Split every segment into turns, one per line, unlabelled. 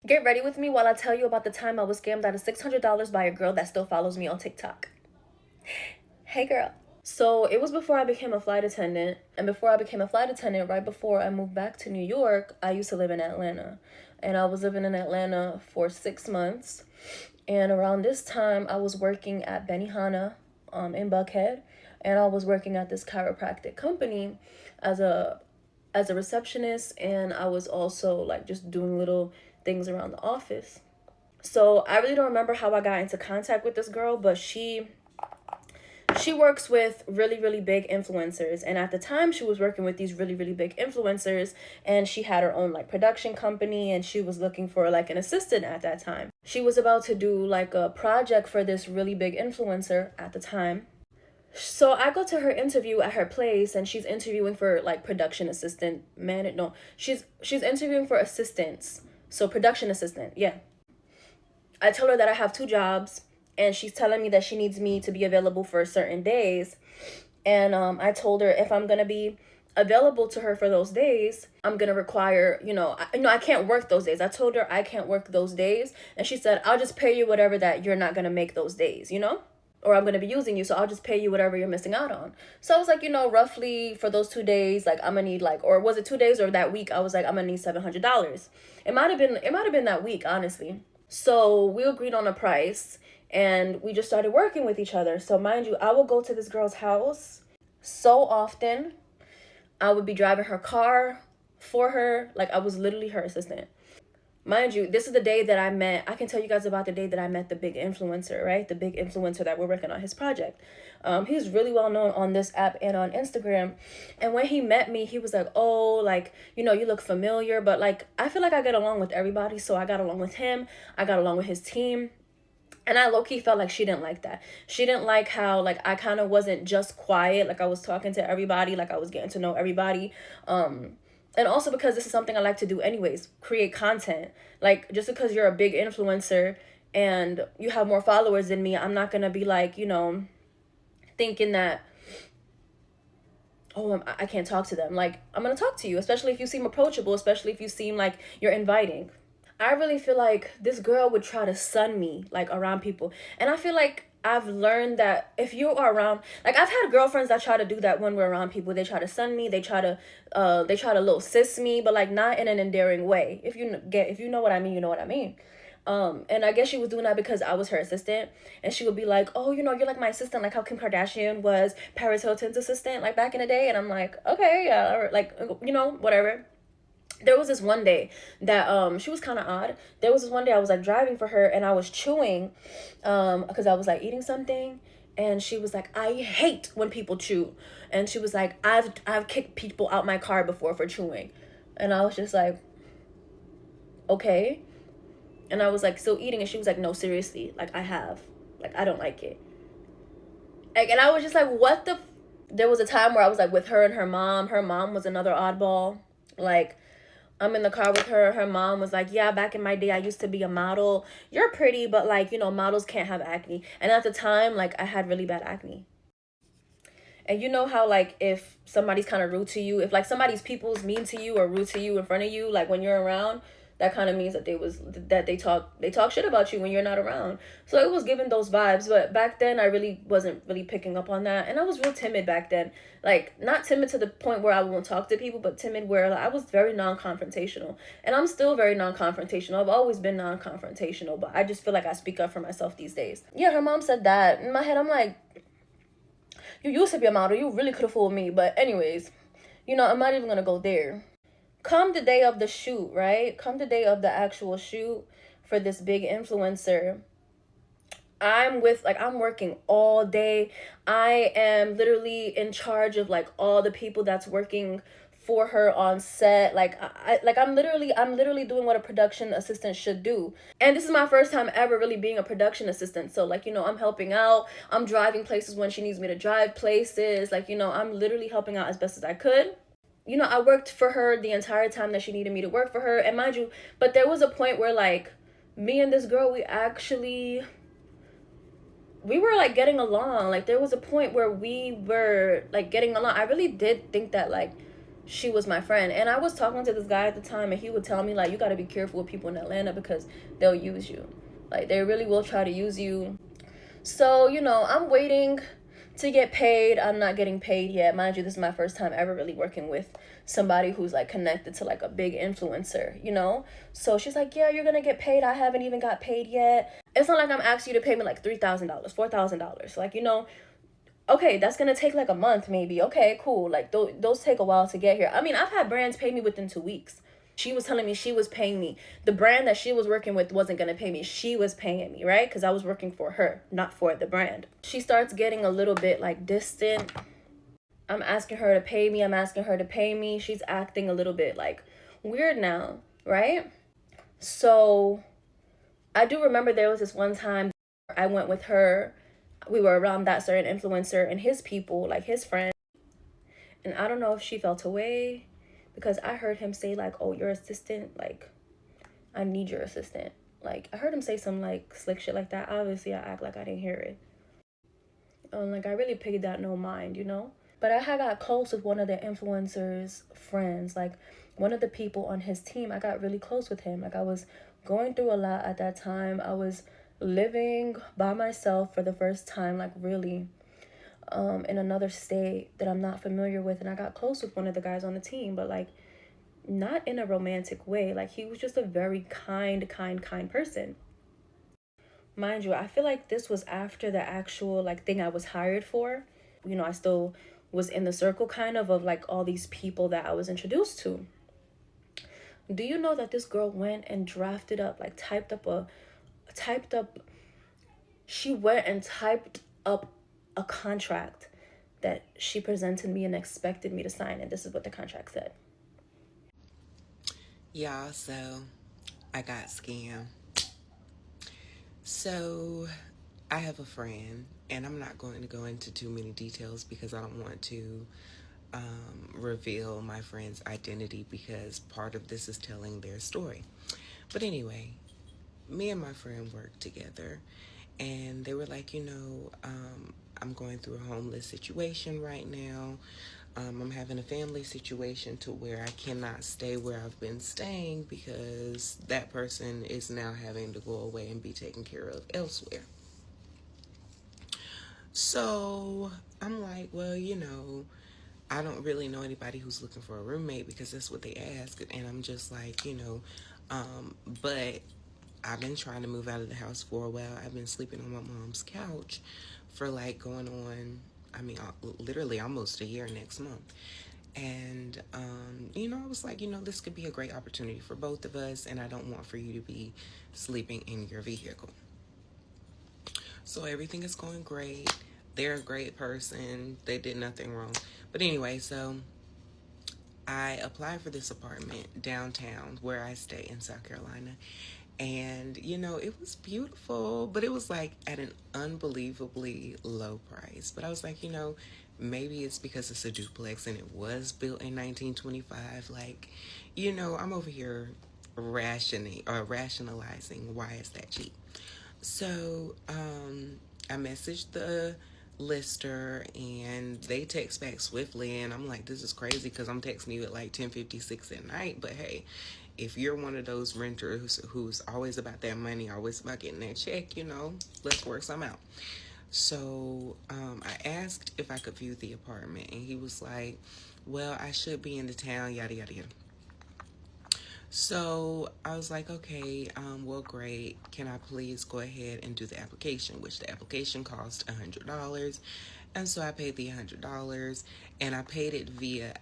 Get ready with me while I tell you about the time I was scammed out of $600 by a girl that still follows me on TikTok. Hey girl. So it was before I became a flight attendant. And before I became a flight attendant, right before I moved back to New York, I used to live in Atlanta. And I was living in Atlanta for 6 months. And around this time, I was working at Benihana in Buckhead. And I was working at this chiropractic company as a receptionist, and I was also like just doing little things around the office. So I really don't remember how I got into contact with this girl, but she works with really, really big influencers. And at the time, she was working with these really, really big influencers. And she had her own like production company. And she was looking for like an assistant at that time. She was about to do like a project for this really big influencer at the time. So I go to her interview at her place, and she's interviewing for like production assistant. Man, no, she's interviewing for assistants. So production assistant, yeah. I tell her that I have two jobs, and she's telling me that she needs me to be available for certain days. And I told her if I'm gonna be available to her for those days, I'm gonna require, I can't work those days. I told her I can't work those days, and she said I'll just pay you whatever that you're not gonna make those days, or I'm going to be using you, so I'll just pay you whatever you're missing out on. So I was like, roughly for those 2 days, like I'm going to need like, or was it 2 days or that week? I was like, I'm going to need $700. It might have been that week, honestly. So we agreed on a price, and we just started working with each other. So mind you, I will go to this girl's house so often. I would be driving her car for her. Like I was literally her assistant. Mind you, this is the day that I can tell you guys about the day that I met the big influencer, right? The big influencer that we're working on his project. He's really well known on this app and on Instagram. And when he met me, he was like, oh, like, you look familiar. But like, I feel like I get along with everybody. So I got along with him. I got along with his team. And I low-key felt like she didn't like that. She didn't like how, like, I kind of wasn't just quiet. Like, I was talking to everybody. Like, I was getting to know everybody. And also because this is something I like to do anyways, create content. Like, just because you're a big influencer and you have more followers than me, I'm not going to be like, thinking that, oh, I can't talk to them. Like, I'm going to talk to you, especially if you seem approachable, especially if you seem like you're inviting. I really feel like this girl would try to sun me, like, around people. And I feel like I've learned that if you are around, like, I've had girlfriends that try to do that when we're around people. They try to sun me, they try to little sis me, but like not in an endearing way. If you know what I mean, you know what I mean. And I guess she was doing that because I was her assistant, and she would be like, oh, you're like my assistant, like how Kim Kardashian was Paris Hilton's assistant, like back in the day. And I'm like, okay, yeah, or like, whatever. There was this one day that she was kind of odd. There was this one day I was like driving for her, and I was chewing because I was like eating something, and she was like, I hate when people chew. And she was like, I've kicked people out my car before for chewing. And I was just like, okay. And I was like still eating, and she was like, no, seriously, like I have, like I don't like it. Like, and I was just like, what the there was a time where I was like with her and her mom. Her mom was another oddball. Like, I'm in the car with her. Her mom was like, yeah, back in my day, I used to be a model. You're pretty, but like, models can't have acne. And at the time, like, I had really bad acne. And you know how, like, if somebody's kind of rude to you, if like somebody's people's mean to you or rude to you in front of you, like when you're around, that kind of means that they talk shit about you when you're not around. So it was giving those vibes. But back then I really wasn't really picking up on that, and I was real timid back then. Like, not timid to the point where I won't talk to people, but timid where like, I was very non-confrontational, and I'm still very non-confrontational. I've always been non-confrontational, but I just feel like I speak up for myself these days. Yeah, her mom said that. In my head, I'm like, you used to be a model, you really could have fooled me. But anyways, I'm not even gonna go there. Come the day of the shoot, right? Come the day of the actual shoot for this big influencer. I'm working all day. I am literally in charge of like all the people that's working for her on set. Like I'm literally doing what a production assistant should do. And this is my first time ever really being a production assistant. So like, I'm helping out. I'm driving places when she needs me to drive places. Like, I'm literally helping out as best as I could. I worked for her the entire time that she needed me to work for her. And mind you, but there was a point where like me and this girl, we were like getting along. Like there was a point where we were like getting along. I really did think that like she was my friend. And I was talking to this guy at the time, and he would tell me, like, you got to be careful with people in Atlanta because they'll use you. Like, they really will try to use you. So, I'm waiting to get paid. I'm not getting paid yet. Mind you, this is my first time ever really working with somebody who's like connected to like a big influencer. So she's like, yeah, you're gonna get paid. I haven't even got paid yet. It's not like I'm asking you to pay me like $3,000, $4,000. Like, okay, that's gonna take like a month maybe. Okay, cool. Like those take a while to get here. I mean, I've had brands pay me within 2 weeks. She was telling me she was paying me. The brand that she was working with wasn't gonna pay me. She was paying me, right? Because I was working for her, not for the brand. She starts getting a little bit like distant. I'm asking her to pay me. I'm asking her to pay me. She's acting a little bit like weird now, right? So I do remember there was this one time I went with her. We were around that certain influencer and his people, like his friends. And I don't know if she felt away because I heard him say like, oh, your assistant, like, I need your assistant. Like, I heard him say some like slick shit like that. Obviously, I act like I didn't hear it. Like, I really paid that no mind. But I had got close with one of the influencer's friends. Like, one of the people on his team, I got really close with him. Like, I was going through a lot at that time. I was living by myself for the first time, like, really, in another state that I'm not familiar with. And I got close with one of the guys on the team, but, like, not in a romantic way. Like, he was just a very kind person. Mind you, I feel like this was after the actual, like, thing I was hired for. I still was in the circle kind of like all these people that I was introduced to. Do you know that this girl went and drafted up, like she went and typed up a contract that she presented me and expected me to sign, and this is what the contract said.
Yeah, so I got scammed. So I have a friend, and I'm not going to go into too many details because I don't want to reveal my friend's identity because part of this is telling their story. But anyway, me and my friend worked together, and they were like, I'm going through a homeless situation right now. I'm having a family situation to where I cannot stay where I've been staying because that person is now having to go away and be taken care of elsewhere. So I'm like, well, I don't really know anybody who's looking for a roommate because that's what they ask. And I'm just like, but I've been trying to move out of the house for a while. I've been sleeping on my mom's couch for like going on, literally almost a year next month. And, I was like, this could be a great opportunity for both of us, and I don't want for you to be sleeping in your vehicle. So everything is going great. They're a great person. They did nothing wrong. But anyway, so I applied for this apartment downtown where I stay in South Carolina. And, it was beautiful, but it was like at an unbelievably low price. But I was like, maybe it's because it's a duplex and it was built in 1925. Like, I'm over here rationalizing why it's that cheap. So I messaged the lister and they text back swiftly, and I'm like, this is crazy because I'm texting you at like 10:56 at night. But hey, if you're one of those renters who's always about that money, always about getting that check, let's work some out. So I asked if I could view the apartment, and he was like, well, I should be in the town, yada yada yada. So I was like, okay, well, great. Can I please go ahead and do the application? Which the application cost $100. And so I paid the $100, and I paid it via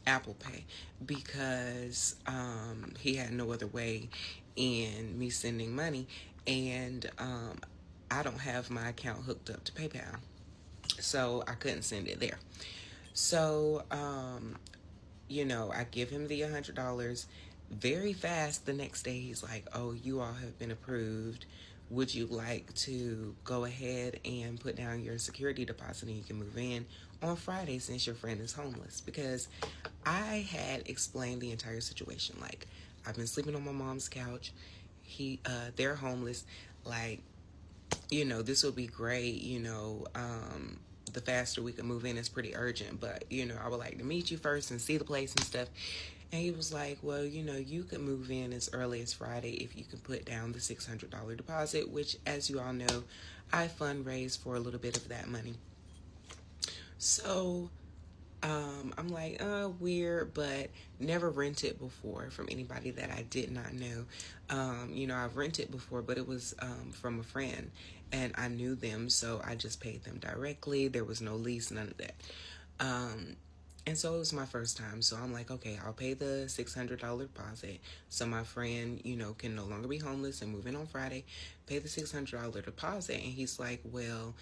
Apple Pay because he had no other way in me sending money. And I don't have my account hooked up to PayPal. So I couldn't send it there. So I give him the $100. Very fast the next day, he's like, oh, you all have been approved. Would you like to go ahead and put down your security deposit and you can move in on Friday since your friend is homeless? Because I had explained the entire situation. Like, I've been sleeping on my mom's couch. They're homeless. Like, this will be great. the faster we could move in is pretty urgent, but I would like to meet you first and see the place and stuff. And he was like, well, you could move in as early as Friday if you can put down the $600 deposit, which, as you all know, I fundraised for a little bit of that money. So I'm like, weird, but never rented before from anybody that I did not know. I've rented before, but it was from a friend, and I knew them, so I just paid them directly. There was no lease, none of that. And so it was my first time. So I'm like, okay, I'll pay the $600 deposit so my friend, can no longer be homeless and move in on Friday. Pay the $600 deposit. And he's like, well,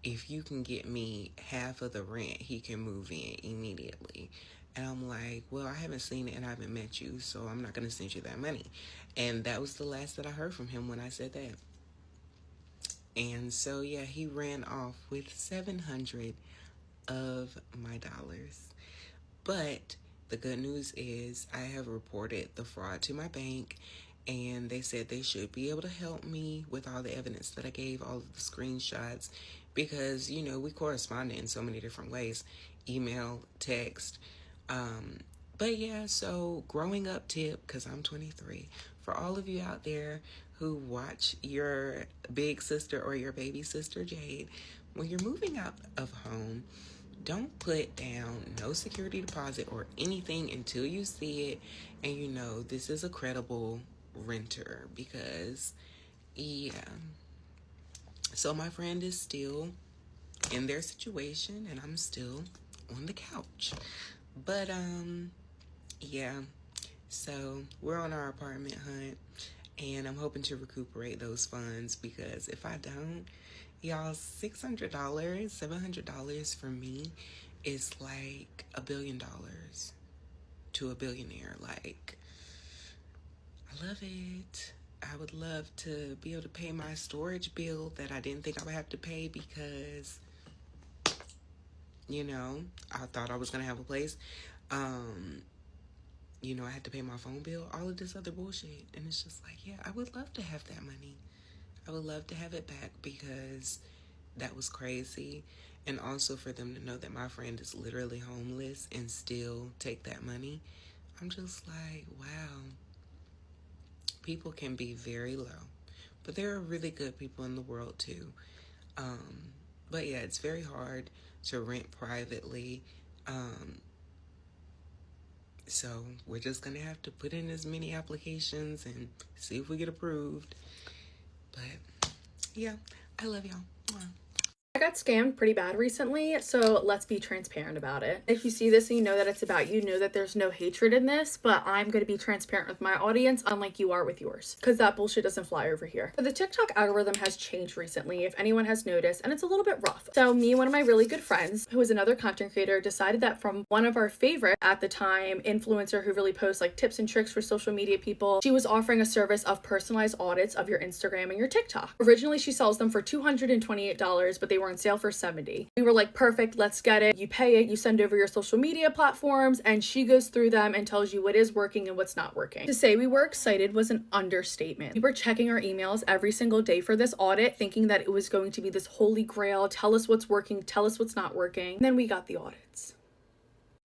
if you can get me half of the rent, he can move in immediately. And I'm like, well, I haven't seen it and I haven't met you, so I'm not going to send you that money. And that was the last that I heard from him when I said that. And so, yeah, he ran off with 700 of my dollars. But the good news is I have reported the fraud to my bank, and they said they should be able to help me with all the evidence that I gave, all of the screenshots, because, we corresponded in so many different ways, email, text. But yeah, so growing up tip, because I'm 23, for all of you out there who watch your big sister or your baby sister Jade, when you're moving out of home, don't put down no security deposit or anything until you see it and this is a credible renter, because yeah. So my friend is still in their situation and I'm still on the couch. But yeah. So we're on our apartment hunt, and I'm hoping to recuperate those funds, because if I don't, y'all, $600, $700 for me is like $1 billion to a billionaire. Like, I love it. I would love to be able to pay my storage bill that I didn't think I would have to pay, because, I thought I was going to have a place. I had to pay my phone bill, all of this other bullshit. And it's just like, yeah, I would love to have that money. I would love to have it back, because that was crazy. And also for them to know that my friend is literally homeless and still take that money. I'm just like, wow. People can be very low, but there are really good people in the world too. But yeah, it's very hard to rent privately. So we're just gonna have to put in as many applications and see if we get approved. But yeah, I love y'all. Mwah.
I got scammed pretty bad recently, so let's be transparent about it. If you see this and you know that it's about you, know that there's no hatred in this, but I'm going to be transparent with my audience, unlike you are with yours, because that bullshit doesn't fly over here. But the TikTok algorithm has changed recently, if anyone has noticed, and it's a little bit rough. So me and one of my really good friends, who is another content creator, decided that from one of our favorite, at the time, influencer who really posts like tips and tricks for social media people, she was offering a service of personalized audits of your Instagram and your TikTok. Originally, she sells them for $228, but they were on sale for $70. We were like, perfect, let's get it. You pay it, you send over your social media platforms, and she goes through them and tells you what is working and what's not working. To say we were excited was an understatement. We were checking our emails every single day for this audit, thinking that it was going to be this holy grail, tell us what's working, tell us what's not working. And then we got the audits.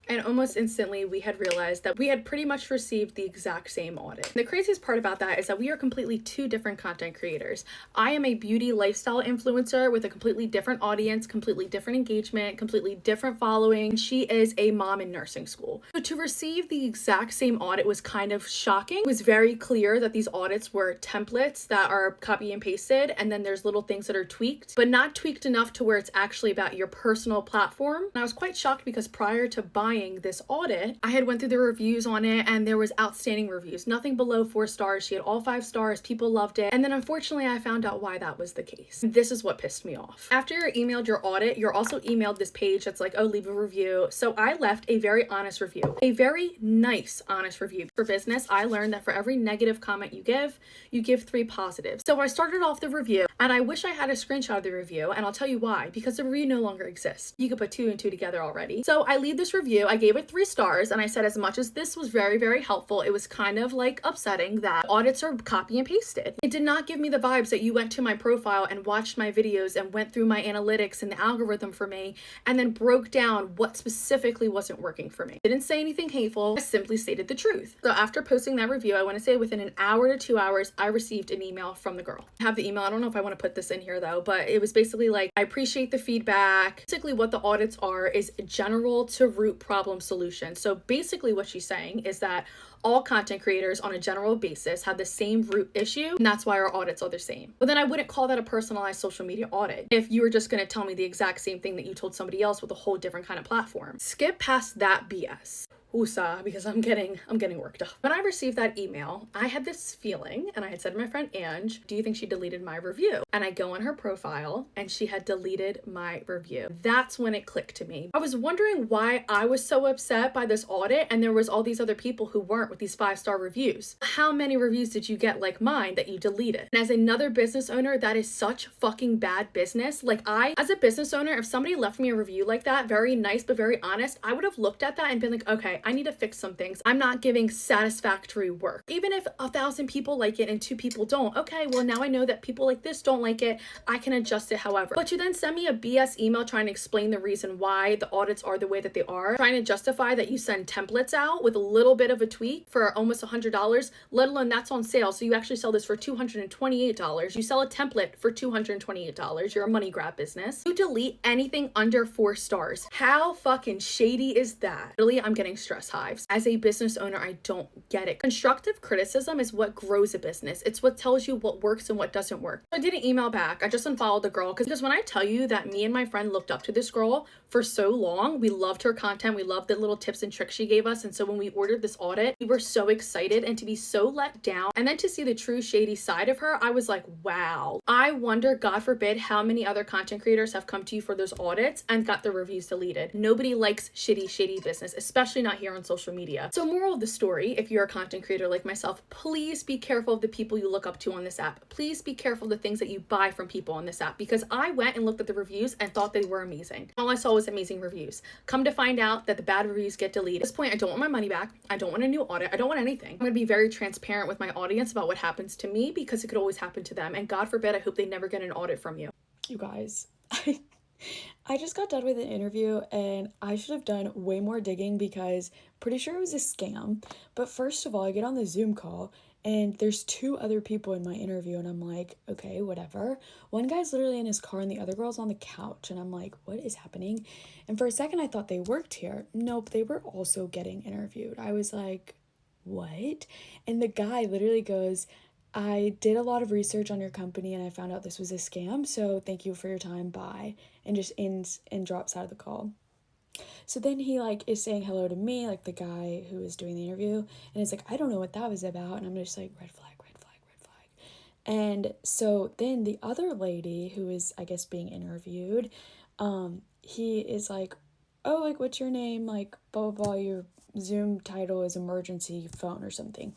And almost instantly, we had realized that we had pretty much received the exact same audit. The craziest part about that is that we are completely two different content creators. I am a beauty lifestyle influencer with a completely different audience, completely different engagement, completely different following. She is a mom in nursing school. So to receive the exact same audit was kind of shocking. It was very clear that these audits were templates that are copy and pasted, and then there's little things that are tweaked, but not tweaked enough to where it's actually about your personal platform. And I was quite shocked, because prior to buying this audit, I had went through the reviews on it, and there was outstanding reviews, nothing below 4 stars. She had all 5 stars, people loved it. And then unfortunately, I found out why that was the case. This is what pissed me off. After you're emailed your audit, you're also emailed this page that's like, oh, leave a review. So I left a very honest review, a very nice honest review. For business, I learned that for every negative comment you give 3 positives. So I started off the review, and I wish I had a screenshot of the review, and I'll tell you why, because the review no longer exists. You could put 2 and 2 together already. So I leave this review, review. I gave it 3 stars, and I said as much as this was very, very helpful, it was kind of like upsetting that audits are copy and pasted. It did not give me the vibes that you went to my profile and watched my videos and went through my analytics and the algorithm for me and then broke down what specifically wasn't working for me. Didn't say anything hateful, I simply stated the truth. So after posting that review, I want to say within an hour to 2 hours, I received an email from the girl. I have the email. I don't know if I want to put this in here though, but it was basically like, I appreciate the feedback. Basically what the audits are is general to root problem solution. So basically what she's saying is that all content creators on a general basis have the same root issue, and that's why our audits are the same. But then I wouldn't call that a personalized social media audit if you were just going to tell me the exact same thing that you told somebody else with a whole different kind of platform. Skip past that BS. Woosah, because I'm getting worked up. When I received that email, I had this feeling, and I had said to my friend Ange, do you think she deleted my review? And I go on her profile, and she had deleted my review. That's when it clicked to me. I was wondering why I was so upset by this audit, and there was all these other people who weren't with these 5-star reviews. How many reviews did you get like mine that you deleted? And as another business owner, that is such fucking bad business. Like as a business owner, if somebody left me a review like that, very nice but very honest, I would have looked at that and been like, okay, I need to fix some things. I'm not giving satisfactory work. Even if 1,000 people like it and 2 people don't, okay, well now I know that people like this don't like it. I can adjust it however. But you then send me a BS email trying to explain the reason why the audits are the way that they are, trying to justify that you send templates out with a little bit of a tweak for almost $100, let alone that's on sale. So you actually sell this for $228. You sell a template for $228. You're a money grab business. You delete anything under 4 stars. How fucking shady is that? Really, I'm getting stress hives. As a business owner, I don't get it. Constructive criticism is what grows a business. It's what tells you what works and what doesn't work. So I didn't email back. I just unfollowed the girl because when I tell you that me and my friend looked up to this girl for so long, we loved her content. We loved the little tips and tricks she gave us. And so when we ordered this audit, we were so excited, and to be so let down and then to see the true shady side of her, I was like, wow. I wonder, God forbid, how many other content creators have come to you for those audits and got their reviews deleted. Nobody likes shady business, especially not here on social media. So moral of the story, if you're a content creator like myself, please be careful of the people you look up to on this app. Please be careful of the things that you buy from people on this app, because I went and looked at the reviews and thought they were amazing. All I saw was amazing reviews. Come to find out that the bad reviews get deleted. At this point, I don't want my money back. I don't want a new audit. I don't want anything. I'm going to be very transparent with my audience about what happens to me, because it could always happen to them. And God forbid, I hope they never get an audit from you.
You guys, I just got done with an interview, and I should have done way more digging because pretty sure it was a scam. But first of all, I get on the Zoom call and there's 2 other people in my interview, and I'm like, okay, whatever. One guy's literally in his car and the other girl's on the couch, and I'm like, what is happening? And for a second I thought they worked here. Nope, they were also getting interviewed. I was like, what? And the guy literally goes, I did a lot of research on your company and I found out this was a scam, so thank you for your time, bye. And just ends and drops out of the call. So then he is saying hello to me, like the guy who was doing the interview, and it's like, I don't know what that was about. And I'm just like, red flag, red flag, red flag. And so then the other lady who is, I guess, being interviewed, he is like, oh, like, what's your name? Like, blah, blah, blah, your Zoom title is emergency phone or something.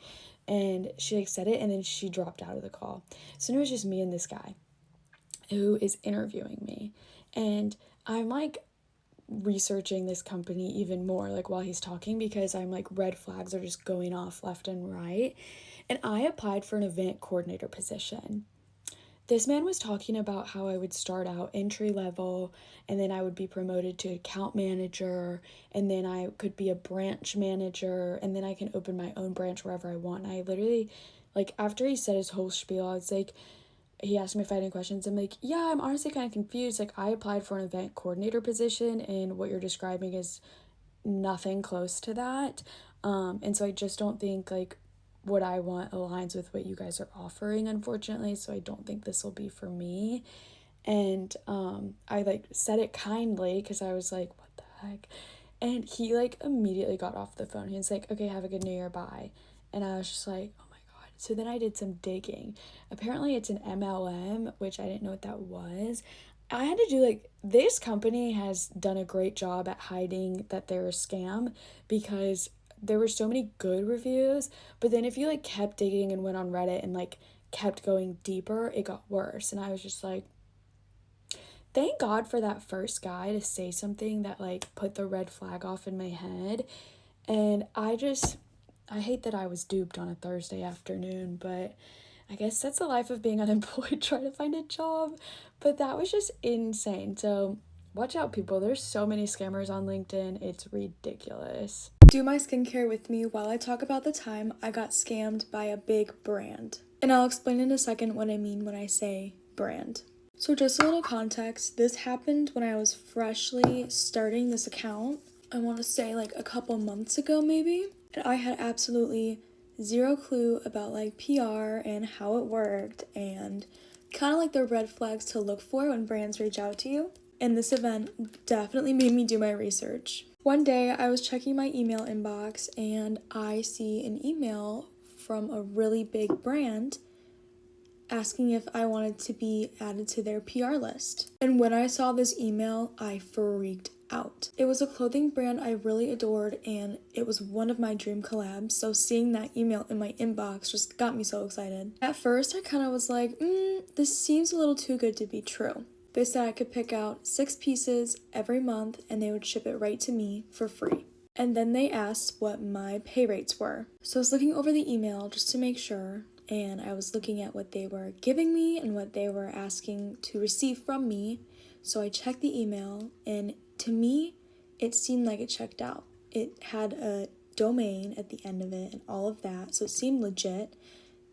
And she said it, and then she dropped out of the call. So it was just me and this guy who is interviewing me. And I'm researching this company even more while he's talking, because I'm red flags are just going off left and right. And I applied for an event coordinator position. This man was talking about how I would start out entry level, and then I would be promoted to account manager, and then I could be a branch manager, and then I can open my own branch wherever I want. And I literally, after he said his whole spiel, I was like, he asked me if I had any questions. I'm like, yeah, I'm honestly kind of confused. I applied for an event coordinator position, and what you're describing is nothing close to that. And so I just don't think, what I want aligns with what you guys are offering, unfortunately, so I don't think this will be for me. And I said it kindly, because I was like, what the heck? And he immediately got off the phone. He was like, okay, have a good New Year, bye. And I was just like, oh my god. So then I did some digging. Apparently it's an MLM, which I didn't know what that was. I had to do this company has done a great job at hiding that they're a scam, because there were so many good reviews, but then if you kept digging and went on Reddit and kept going deeper, it got worse. And I was just like, thank God for that first guy to say something that like put the red flag off in my head. And I hate that I was duped on a Thursday afternoon, but I guess that's the life of being unemployed, trying to find a job. But that was just insane. So watch out, people. There's so many scammers on LinkedIn. It's ridiculous. Do my skincare with me while I talk about the time I got scammed by a big brand. And I'll explain in a second what I mean when I say brand. So just a little context, this happened when I was freshly starting this account. I want to say like a couple months ago maybe. And I had absolutely zero clue about like PR and how it worked and kind of like the red flags to look for when brands reach out to you. And this event definitely made me do my research. One day I was checking my email inbox and I see an email from a really big brand asking if I wanted to be added to their PR list. And when I saw this email, I freaked out. It was a clothing brand I really adored and it was one of my dream collabs, so seeing that email in my inbox just got me so excited. At first, I kind of was like, this seems a little too good to be true. They said I could pick out 6 pieces every month and they would ship it right to me for free. And then they asked what my pay rates were. So I was looking over the email just to make sure, and I was looking at what they were giving me and what they were asking to receive from me. So I checked the email, and to me, it seemed like it checked out. It had a domain at the end of it and all of that, so it seemed legit,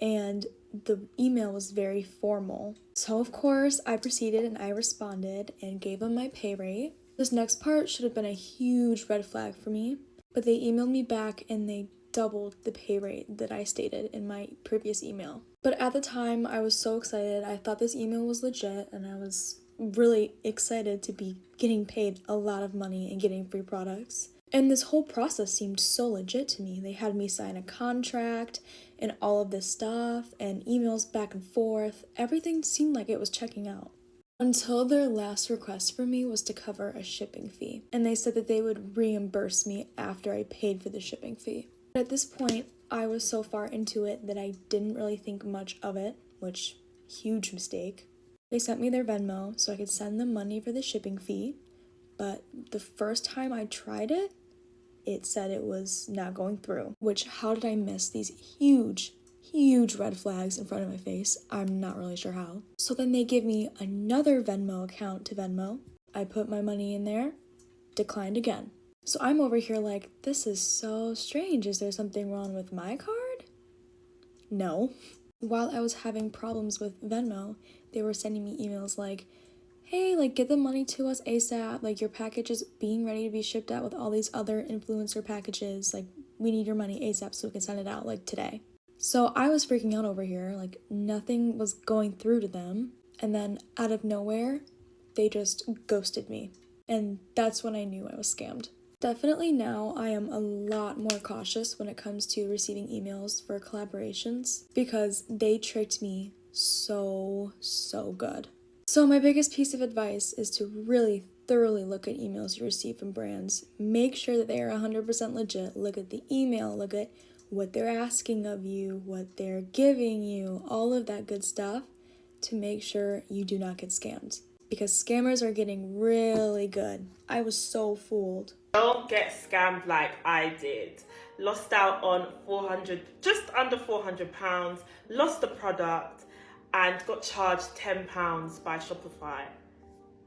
and the email was very formal. So of course, I proceeded and I responded and gave them my pay rate. This next part should have been a huge red flag for me, but they emailed me back and they doubled the pay rate that I stated in my previous email. But at the time, I was so excited. I thought this email was legit and I was really excited to be getting paid a lot of money and getting free products. And this whole process seemed so legit to me. They had me sign a contract and all of this stuff and emails back and forth. Everything seemed like it was checking out. Until their last request for me was to cover a shipping fee. And they said that they would reimburse me after I paid for the shipping fee. But at this point, I was so far into it that I didn't really think much of it, which, huge mistake. They sent me their Venmo so I could send them money for the shipping fee. But the first time I tried it, it said it was not going through, which how did I miss these huge red flags in front of my face? I'm not really sure how. So then they give me another Venmo account to Venmo. I put my money in there, declined again. So I'm over here like, this is so strange. Is there something wrong with my card? No. While I was having problems with Venmo, they were sending me emails like, hey, like, get the money to us ASAP. Like, your package is being ready to be shipped out with all these other influencer packages. Like, we need your money ASAP so we can send it out, like, today. So I was freaking out over here. Like, nothing was going through to them. And then, out of nowhere, they just ghosted me. And that's when I knew I was scammed. Definitely now I am a lot more cautious when it comes to receiving emails for collaborations because they tricked me so good. So my biggest piece of advice is to really thoroughly look at emails you receive from brands. Make sure that they are 100% legit. Look at the email, look at what they're asking of you, what they're giving you, all of that good stuff to make sure you do not get scammed. Because scammers are getting really good. I was so fooled.
Don't get scammed like I did. Lost out on just under £400, lost the product, and got charged £10 by Shopify.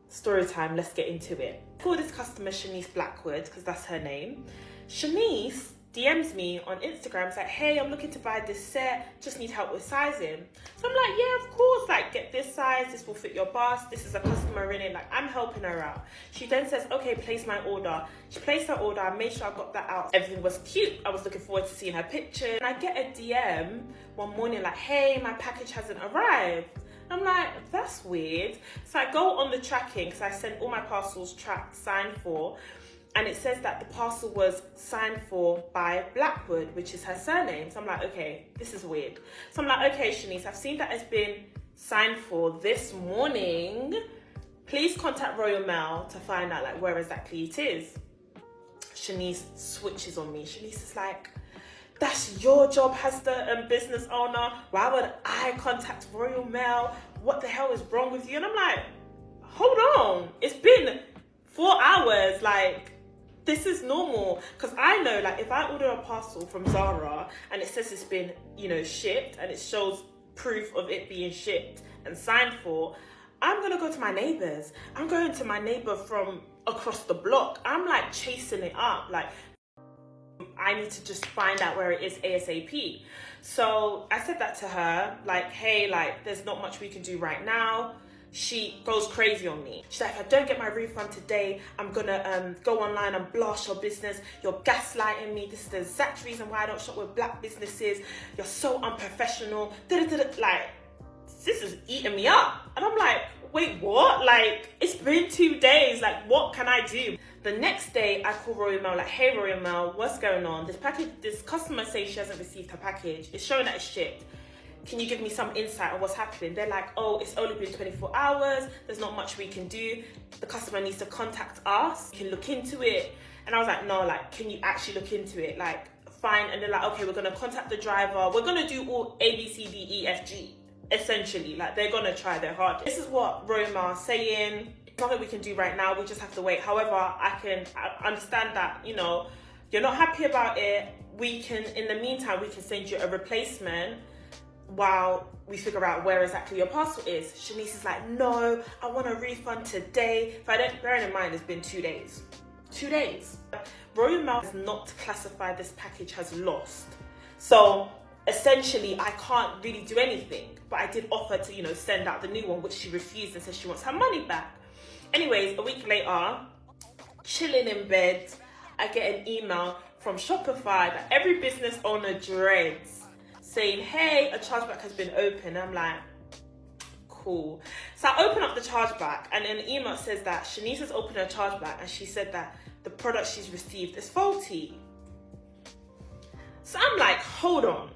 Story time, let's get into it. Call this customer Shanice Blackwood, because that's her name. Shanice DMs me on Instagram, it's like, hey, I'm looking to buy this set, just need help with sizing. So I'm like, yeah, of course, like, get this size, this will fit your bust, this is a customer in it, like, I'm helping her out. She then says, okay, place my order. She placed her order, I made sure I got that out. Everything was cute, I was looking forward to seeing her picture. And I get a DM one morning like, hey, my package hasn't arrived. I'm like, that's weird. So I go on the tracking, because I send all my parcels tracked, signed for, and it says that the parcel was signed for by Blackwood, which is her surname. So I'm like, okay, this is weird. So I'm like, okay, Shanice, I've seen that it's been signed for this morning. Please contact Royal Mail to find out like where exactly it is. Shanice switches on me. Shanice is like, that's your job as the business owner. Why would I contact Royal Mail? What the hell is wrong with you? And I'm like, hold on, it's been 4 hours, like, this is normal. Because I know, like, if I order a parcel from Zara and it says it's been, you know, shipped and it shows proof of it being shipped and signed for, I'm gonna go to my neighbors. I'm going to my neighbor from across the block. I'm like chasing it up, like, I need to just find out where it is ASAP. So I said that to her, like, hey, like, there's not much we can do right now. She goes crazy on me. She's like, if I don't get my refund today, I'm gonna go online and blast your business. You're gaslighting me. This is the exact reason why I don't shop with black businesses. You're so unprofessional. Like, this is eating me up. And I'm like, wait, what? Like, it's been 2 days. Like, what can I do? The next day, I call Royal Mail, like, hey, Royal Mail, what's going on? This customer says she hasn't received her package. It's showing that it's shipped. Can you give me some insight on what's happening? They're like, oh, it's only been 24 hours. There's not much we can do. The customer needs to contact us. We can look into it. And I was like, no, like, can you actually look into it? Like, fine. And they're like, okay, we're going to contact the driver. We're going to do all A, B, C, D, E, F, G. Essentially, like, they're going to try their hardest. This is what Royal Mail are saying. It's nothing we can do right now. We just have to wait. However, I understand that, you know, you're not happy about it. We can, in the meantime, we can send you a replacement while we figure out where exactly your parcel is. Shanice is like, no, I want a refund today. If I don't, bearing in mind, it's been 2 days. 2 days. Royal Mail has not classified this package as lost. So essentially, I can't really do anything. But I did offer to, you know, send out the new one, which she refused and said she wants her money back. Anyways, a week later, chilling in bed, I get an email from Shopify that every business owner dreads, saying, hey, a chargeback has been opened. I'm like, cool. So I open up the chargeback, and in the email says that Shanice has opened her chargeback, and she said that the product she's received is faulty. So I'm like, hold on.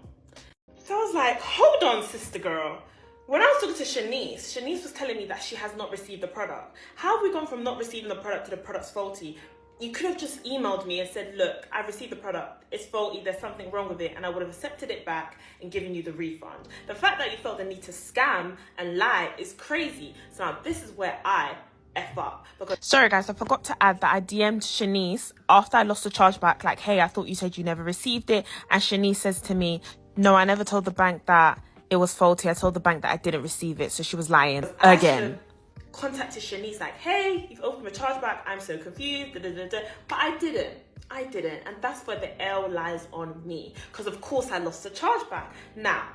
So I was like, hold on, sister girl. When I was talking to Shanice was telling me that she has not received the product. How have we gone from not receiving the product to the product's faulty? You could have just emailed me and said, look, I've received the product, it's faulty, there's something wrong with it, and I would have accepted it back and given you the refund. The fact that you felt the need to scam and lie is crazy. So now this is where I F up. Sorry guys, I forgot to add that I DM'd Shanice after I lost the chargeback, like, hey, I thought you said you never received it. And Shanice says to me, no, I never told the bank that it was faulty. I told the bank that I didn't receive it. So she was lying again. Contacted Shanice like, hey, you've opened my chargeback, I'm so confused, but I didn't, and that's where the L lies on me, because of course I lost the chargeback. Now,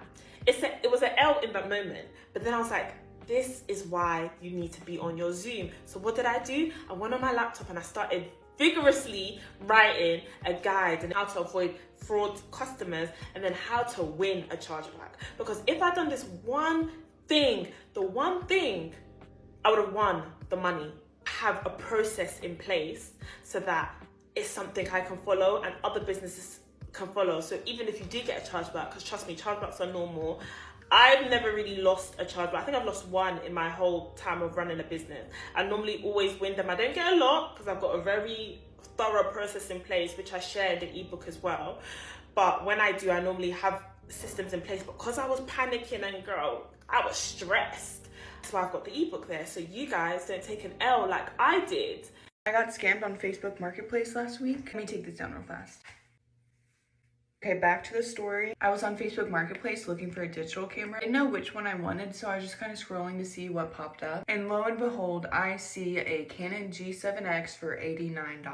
it was an L in that moment, but then I was like, this is why you need to be on your Zoom. So what did I do? I went on my laptop and I started vigorously writing a guide on how to avoid fraud customers and then how to win a chargeback. Because if I'd done this one thing, I would have won the money. Have a process in place so that it's something I can follow and other businesses can follow. So even if you do get a chargeback, because trust me, chargebacks are normal. I've never really lost a chargeback. I think I've lost one in my whole time of running a business. I normally always win them. I don't get a lot because I've got a very thorough process in place, which I share in the ebook as well. But when I do, I normally have systems in place. But because I was panicking and girl, I was stressed. That's why I've got the ebook there, so you guys don't take an L like I did.
I got scammed on Facebook Marketplace last week. Let me take this down real fast. Okay, back to the story. I was on Facebook Marketplace looking for a digital camera. I didn't know which one I wanted, so I was just kind of scrolling to see what popped up. And lo and behold, I see a Canon G7X for $89.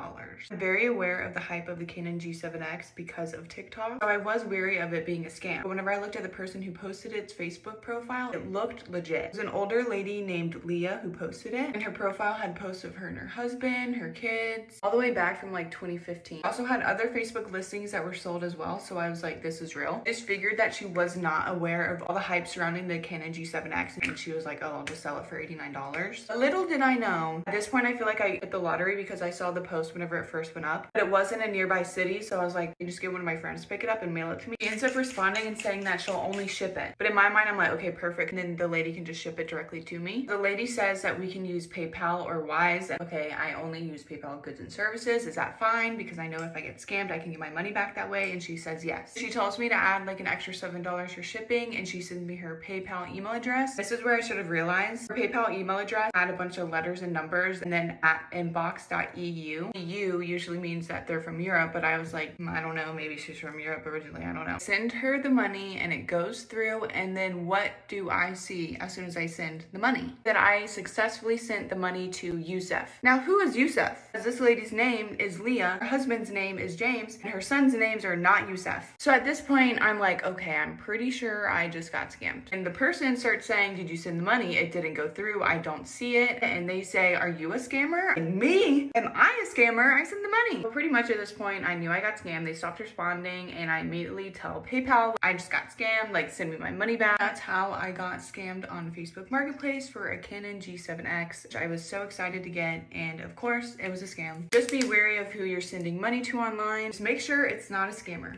I'm very aware of the hype of the Canon G7X because of TikTok, so I was wary of it being a scam. But whenever I looked at the person who posted its Facebook profile, it looked legit. It was an older lady named Leah who posted it, and her profile had posts of her and her husband, her kids, all the way back from like 2015. Also had other Facebook listings that were sold as well. So I was like, this is real. I just figured that she was not aware of all the hype surrounding the Canon G7X, and she was like, oh, I'll just sell it for $89. Little did I know, at this point I feel like I hit the lottery because I saw the post whenever it first went up, but it wasn't a nearby city, so I was like, I just get one of my friends to pick it up and mail it to me. She ends up responding and saying that she'll only ship it, but in my mind I'm like, okay, perfect, and then the lady can just ship it directly to me. The lady says that we can use PayPal or Wise. Okay, I only use PayPal goods and services. Is that fine? Because I know if I get scammed I can get my money back that way. And she says yes. She tells me to add like an extra $7 for shipping, and she sends me her PayPal email address. This is where I should have realized. Her PayPal email address had a bunch of letters and numbers, and then at inbox.eu. EU usually means that they're from Europe, but I was like, I don't know, maybe she's from Europe originally, I don't know. Send her the money and it goes through, and then what do I see as soon as I send the money? That I successfully sent the money to Yusuf. Now, who is Yusuf? As this lady's name is Leah, her husband's name is James, and her son's names are not Yusuf. So at this point, I'm like, okay, I'm pretty sure I just got scammed. And the person starts saying, did you send the money? It didn't go through, I don't see it. And they say, are you a scammer? And me, am I a scammer? I sent the money. But pretty much at this point, I knew I got scammed. They stopped responding, and I immediately tell PayPal, I just got scammed, like send me my money back. That's how I got scammed on Facebook Marketplace for a Canon G7X, which I was so excited to get, and of course, it was a scam. Just be wary of who you're sending money to online. Just make sure it's not a scammer.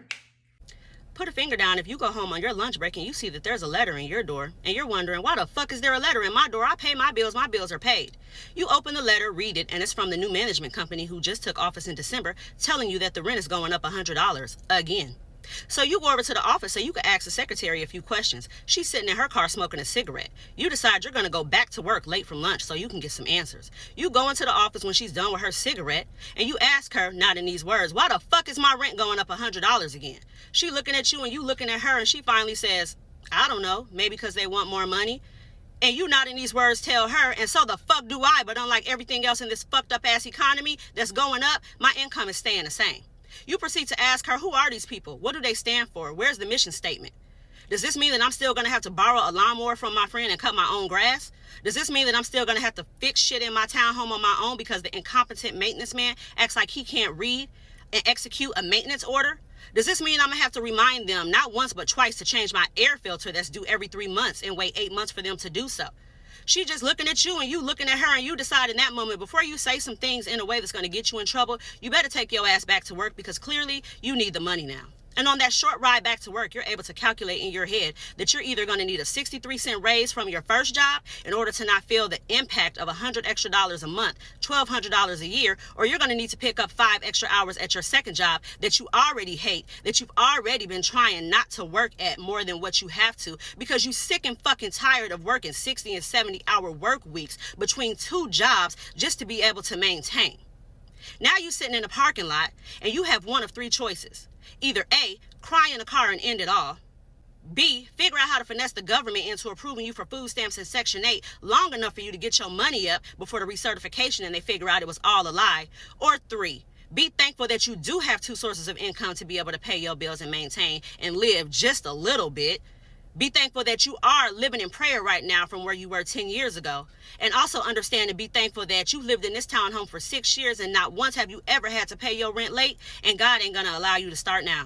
Put a finger down if you go home on your lunch break and you see that there's a letter in your door and you're wondering, why the fuck is there a letter in my door? I pay my bills are paid. You open the letter, read it, and it's from the new management company who just took office in December telling you that the rent is going up $100 again. So you go over to the office so you can ask the secretary a few questions. She's sitting in her car smoking a cigarette. You decide you're going to go back to work late from lunch so you can get some answers. You go into the office when she's done with her cigarette and you ask her, not in these words, why the fuck is my rent going up $100 again? She looking at you and you looking at her, and she finally says, I don't know, maybe because they want more money. And you not in these words tell her, and so the fuck do I, but unlike everything else in this fucked up ass economy that's going up, my income is staying the same. You proceed to ask her, who are these people? What do they stand for? Where's the mission statement? Does this mean that I'm still going to have to borrow a lawnmower from my friend and cut my own grass? Does this mean that I'm still going to have to fix shit in my townhome on my own because the incompetent maintenance man acts like he can't read and execute a maintenance order? Does this mean I'm going to have to remind them not once but twice to change my air filter that's due every 3 months and wait 8 months for them to do so? She just looking at you and you looking at her, and you decide in that moment, before you say some things in a way that's going to get you in trouble, you better take your ass back to work, because clearly you need the money now. And on that short ride back to work, you're able to calculate in your head that you're either going to need a 63-cent raise from your first job in order to not feel the impact of $100 extra a month, $1,200 a year, or you're going to need to pick up 5 extra hours at your second job that you already hate, that you've already been trying not to work at more than what you have to, because you're sick and fucking tired of working 60 and 70-hour work weeks between 2 jobs just to be able to maintain. Now you're sitting in a parking lot and you have one of 3 choices. Either A, cry in the car and end it all. B, figure out how to finesse the government into approving you for food stamps and Section 8 long enough for you to get your money up before the recertification and they figure out it was all a lie. Or 3, be thankful that you do have 2 sources of income to be able to pay your bills and maintain and live just a little bit. Be thankful that you are living in prayer right now from where you were 10 years ago. And also understand and be thankful that you lived in this townhome for 6 years and not once have you ever had to pay your rent late, and God ain't gonna allow you to start now.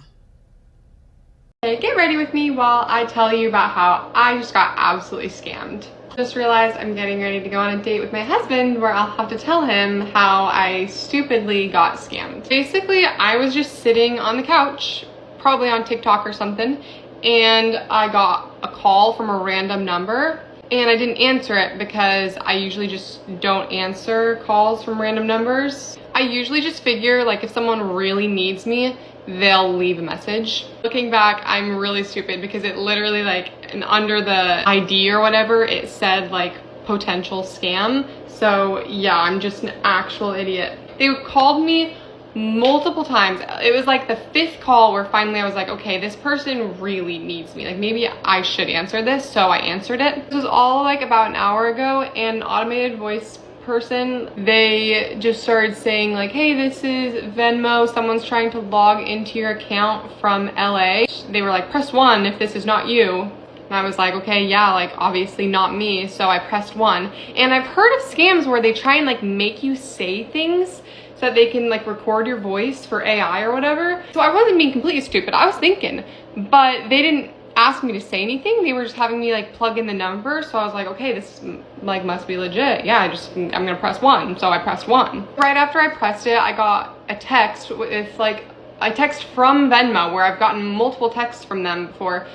Okay, get ready with me while I tell you about how I just got absolutely scammed. Just realized I'm getting ready to go on a date with my husband where I'll have to tell him how I stupidly got scammed. Basically, I was just sitting on the couch, probably on TikTok or something, and I got a call from a random number, and I didn't answer it because I usually just don't answer calls from random numbers. I usually just figure, like, if someone really needs me, they'll leave a message. Looking back, I'm really stupid because it literally, like, and under the ID or whatever, it said like potential scam. So yeah, I'm just an actual idiot. They called me multiple times. It was like the 5th call where finally I was like, okay, this person really needs me. Like, maybe I should answer this. So I answered it. This was all like about an hour ago, and an automated voice person, they just started saying like, hey, this is Venmo. Someone's trying to log into your account from LA. They were like, press 1 if this is not you. And I was like, okay, yeah, like obviously not me. So I pressed 1. And I've heard of scams where they try and like make you say things so that they can like record your voice for AI or whatever. So I wasn't being completely stupid. I was thinking, but they didn't ask me to say anything. They were just having me like plug in the number. So I was like, okay, this like must be legit. Yeah, I'm gonna press 1. So I pressed 1. Right after I pressed it, I got a text with like a text from Venmo, where I've gotten multiple texts from them before,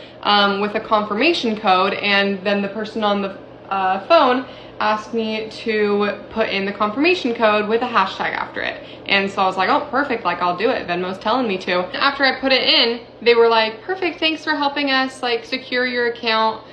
with a confirmation code, and then the person on the phone asked me to put in the confirmation code with a hashtag after it. And so I was like, oh, perfect, like I'll do it. Venmo's telling me to. After I put it in, they were like, perfect, thanks for helping us like secure your account.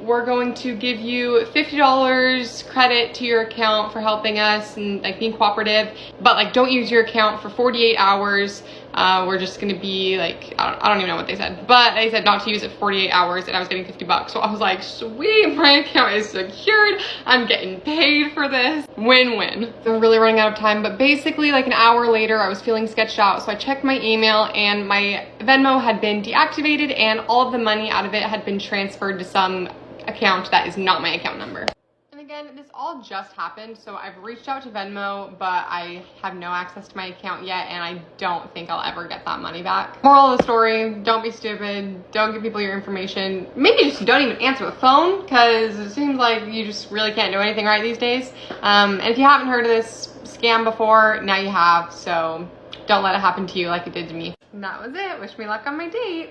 We're going to give you $50 credit to your account for helping us and like being cooperative, but like don't use your account for 48 hours. We're just gonna be like, I don't even know what they said, but they said not to use it for 48 hours and I was getting $50. So I was like, sweet, my account is secured. I'm getting paid for this. Win-win. I'm really running out of time, but basically like an hour later, I was feeling sketched out. So I checked my email and my Venmo had been deactivated and all of the money out of it had been transferred to some account that is not my account number. And again, this all just happened, so I've reached out to Venmo, but I have no access to my account yet, and I don't think I'll ever get that money back. Moral of the story, don't be stupid, don't give people your information. Maybe just don't even answer the phone, because it seems like you just really can't do anything right these days. And if you haven't heard of this scam before, now you have, so don't let it happen to you like it did to me. And that was it. Wish me luck on my date.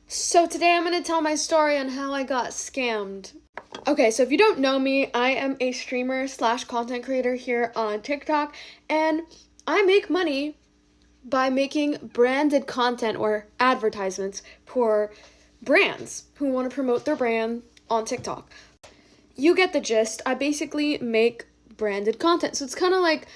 So today I'm going to tell my story on how I got scammed. Okay, so if you don't know me, I am a streamer / content creator here on TikTok, and I make money by making branded content or advertisements for brands who want to promote their brand on TikTok. You get the gist. I basically make branded content. So it's kind of like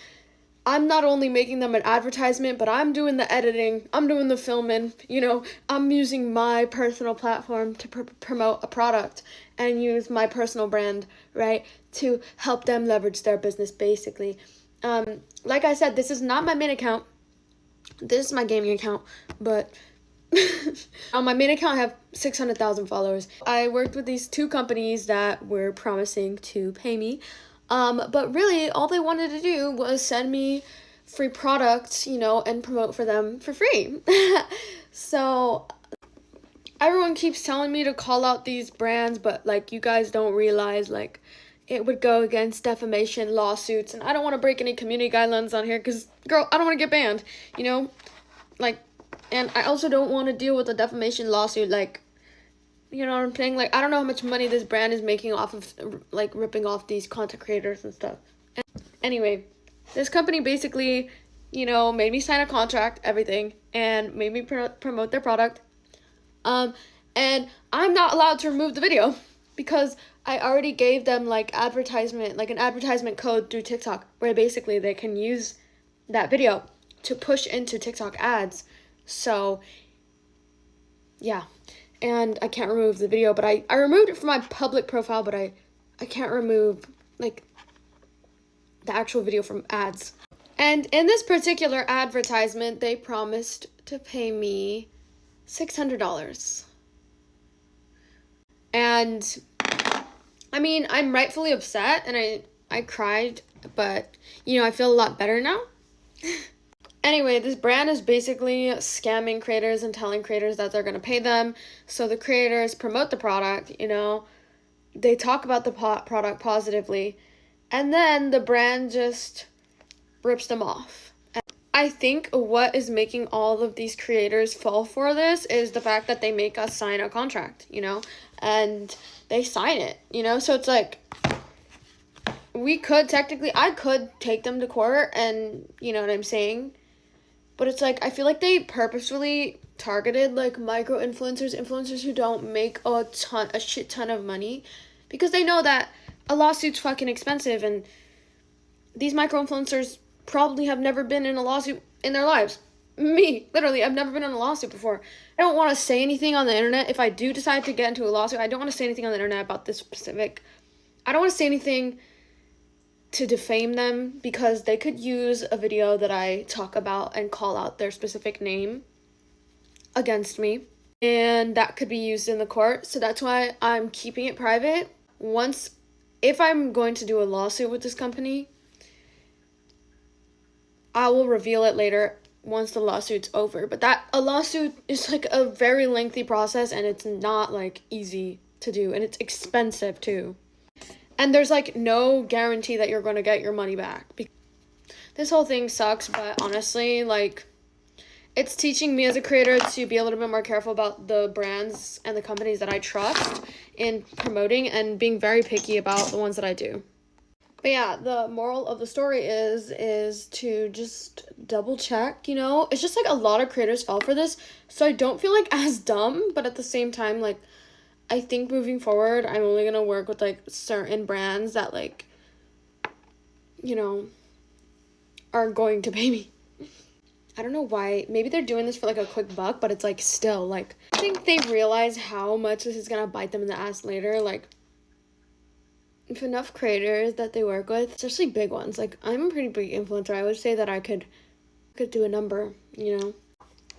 I'm not only making them an advertisement, but I'm doing the editing, I'm doing the filming, you know, I'm using my personal platform to promote a product and use my personal brand, right, to help them leverage their business, basically. Like I said, this is not my main account. This is my gaming account, but on my main account I have 600,000 followers. I worked with these two companies that were promising to pay me. But really, all they wanted to do was send me free products, you know, and promote for them for free. So everyone keeps telling me to call out these brands, but like you guys don't realize like it would go against defamation lawsuits, and I don't want to break any community guidelines on here because, girl, I don't want to get banned, you know, like, and I also don't want to deal with a defamation lawsuit, like, you know what I'm saying? Like, I don't know how much money this brand is making off of, like, ripping off these content creators and stuff. Anyway, this company basically, you know, made me sign a contract, everything, and made me promote their product. And I'm not allowed to remove the video because I already gave them, like, an advertisement code through TikTok where basically they can use that video to push into TikTok ads. So, yeah. And I can't remove the video, but I removed it from my public profile, but I can't remove, like, the actual video from ads. And in this particular advertisement, they promised to pay me $600. And, I mean, I'm rightfully upset, and I cried, but, you know, I feel a lot better now. Anyway, this brand is basically scamming creators and telling creators that they're going to pay them. So the creators promote the product, you know, they talk about the product positively, and then the brand just rips them off. And I think what is making all of these creators fall for this is the fact that they make us sign a contract, you know, and they sign it, you know, so it's like, I could take them to court and, you know what I'm saying? But it's like, I feel like they purposefully targeted, like, influencers who don't make a shit ton of money, because they know that a lawsuit's fucking expensive, and these micro-influencers probably have never been in a lawsuit in their lives. Me, literally, I've never been in a lawsuit before. I don't want to say anything on the internet. If I do decide to get into a lawsuit, I don't want to say anything on the internet about this specific. I don't want to say anything to defame them, because they could use a video that I talk about and call out their specific name against me, and that could be used in the court. So that's why I'm keeping it private. If I'm going to do a lawsuit with this company, I will reveal it later once the lawsuit's over. But a lawsuit is like a very lengthy process, and it's not like easy to do, and it's expensive too. And there's, like, no guarantee that you're going to get your money back. This whole thing sucks, but honestly, like, It's teaching me as a creator to be a little bit more careful about the brands and the companies that I trust in promoting and being very picky about the ones that I do. But yeah, the moral of the story is to just double check, you know? It's just like a lot of creators fall for this, so I don't feel like as dumb, but at the same time, like, I think moving forward, I'm only gonna work with like certain brands that like, you know, are going to pay me. I don't know why. Maybe they're doing this for like a quick buck, but it's like still like, I think they realize how much this is gonna bite them in the ass later. Like, if enough creators that they work with, especially big ones, like I'm a pretty big influencer, I would say that I could do a number, you know.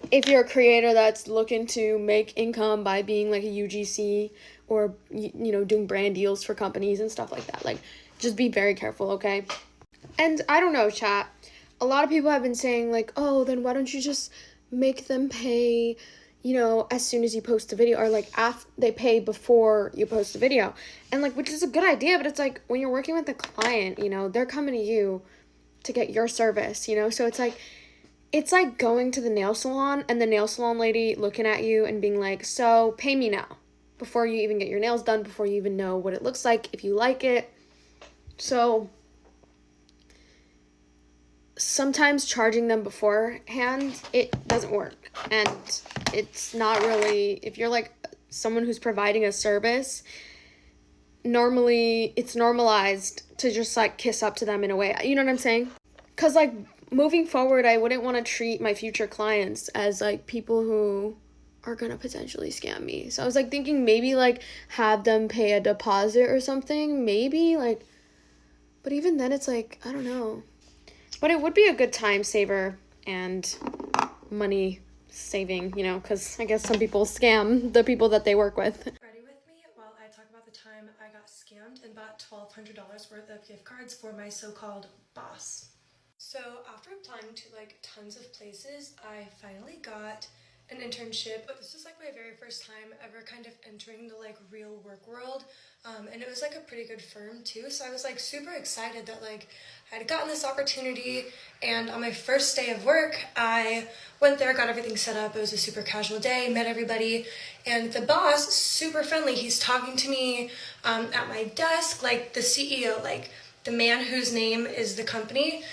If you're a creator that's looking to make income by being like a UGC or, you know, doing brand deals for companies and stuff like that, like just be very careful, okay? And I don't know, chat. A lot of people have been saying like, oh, then why don't you just make them pay, you know, as soon as you post a video, or like after they pay before you post a video. And like, which is a good idea, but it's like when you're working with a client, you know, they're coming to you to get your service, you know? So it's like going to the nail salon and the nail salon lady looking at you and being like, so pay me now, before you even get your nails done, before you even know what it looks like, if you like it. So sometimes charging them beforehand, it doesn't work. And it's not really, if you're like someone who's providing a service, normally it's normalized to just like kiss up to them in a way. You know what I'm saying? Because like moving forward, I wouldn't want to treat my future clients as like people who are gonna potentially scam me. So I was like thinking maybe like have them pay a deposit or something, maybe like, but even then it's like, I don't know. But it would be a good time saver and money saving, you know, because I guess some people scam the people that they work with.
Ready with me while I talk about the time I got scammed and bought $1,200 worth of gift cards for my so-called boss. So after applying to like tons of places, I finally got an internship, but this was like my very first time ever kind of entering the like real work world, and it was like a pretty good firm too, so I was like super excited that like I had gotten this opportunity. And on my first day of work, I went there, got everything set up. It was a super casual day, met everybody, and the boss, super friendly, he's talking to me at my desk, like the CEO, like the man whose name is the company.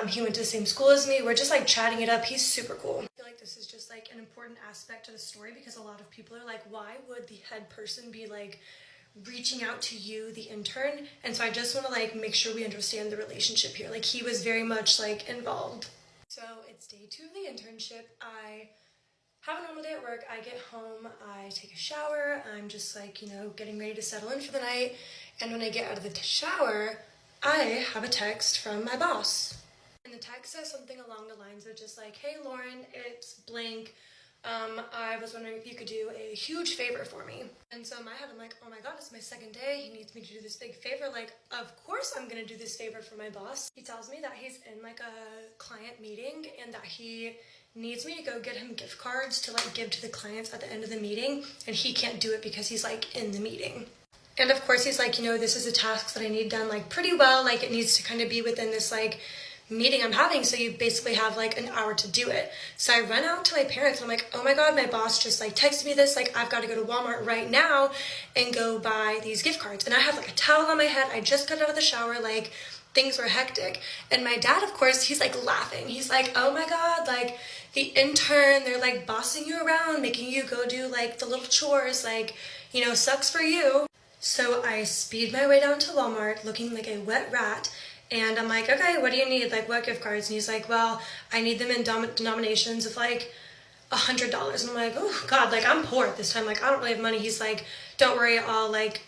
He went to the same school as me. We're just like chatting it up. He's super cool. I feel like this is just like an important aspect to the story, because a lot of people are like, why would the head person be like reaching out to you, the intern? And so I just want to like make sure we understand the relationship here. Like he was very much like involved. So it's day 2 of the internship. I have a normal day at work. I get home, I take a shower. I'm just like, you know, getting ready to settle in for the night. And when I get out of the shower, I have a text from my boss. And the text says something along the lines of just like, hey Lauren, it's blank. I was wondering if you could do a huge favor for me. And so in my head, I'm like, oh my god, it's my second day. He needs me to do this big favor. Like, of course I'm gonna do this favor for my boss. He tells me that he's in like a client meeting and that he needs me to go get him gift cards to like give to the clients at the end of the meeting. And he can't do it because he's like in the meeting. And of course he's like, you know, this is a task that I need done like pretty well. Like it needs to kind of be within this like meeting I'm having, so you basically have like an hour to do it. So I run out to my parents and I'm like, oh my god, my boss just like texted me this, like I've got to go to Walmart right now and go buy these gift cards. And I have like a towel on my head, I just got out of the shower, like things were hectic. And my dad, of course, he's like laughing. He's like, oh my god, like the intern, they're like bossing you around, making you go do like the little chores, like, you know, sucks for you. So I speed my way down to Walmart looking like a wet rat. And I'm like, okay, what do you need? Like, what gift cards? And he's like, well, I need them in denominations of like $100. And I'm like, oh god, like I'm poor at this time. Like I don't really have money. He's like, don't worry, I'll like,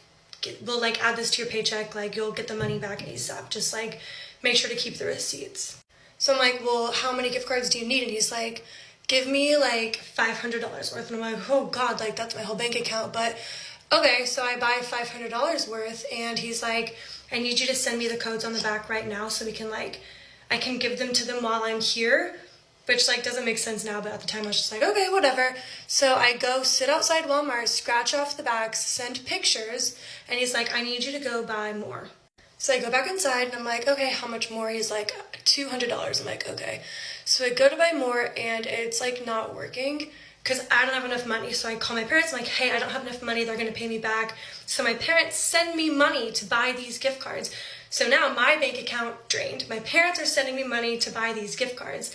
we'll like add this to your paycheck. Like you'll get the money back ASAP. Just like make sure to keep the receipts. So I'm like, well, how many gift cards do you need? And he's like, give me like $500 worth. And I'm like, oh god, like that's my whole bank account. But okay, so I buy $500 worth, and he's like, I need you to send me the codes on the back right now so we can like, I can give them to them while I'm here, which like doesn't make sense now, but at the time I was just like, okay, whatever. So I go sit outside Walmart, scratch off the backs, send pictures, and he's like, I need you to go buy more. So I go back inside and I'm like, okay, how much more? He's like, $200. I'm like, okay. So I go to buy more and it's like not working because I don't have enough money. So I call my parents. I'm like, hey, I don't have enough money. They're going to pay me back. So my parents send me money to buy these gift cards. So now my bank account drained. My parents are sending me money to buy these gift cards.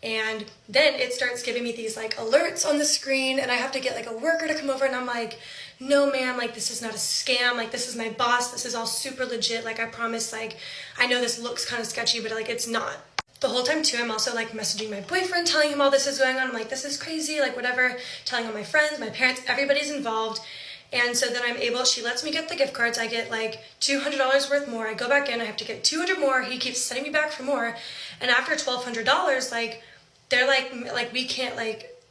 And then it starts giving me these like alerts on the screen and I have to get like a worker to come over and I'm like, no ma'am, like this is not a scam, like this is my boss, this is all super legit, like I promise, like I know this looks kind of sketchy, but like it's not. The whole time too, I'm also like messaging my boyfriend, telling him all this is going on. I'm like, this is crazy, like whatever, telling all my friends, my parents, everybody's involved. And so then she lets me get the gift cards. I get like $200 worth more. I go back in, I have to get 200 more. He keeps sending me back for more. And after $1,200, like, they're like, we can't, like,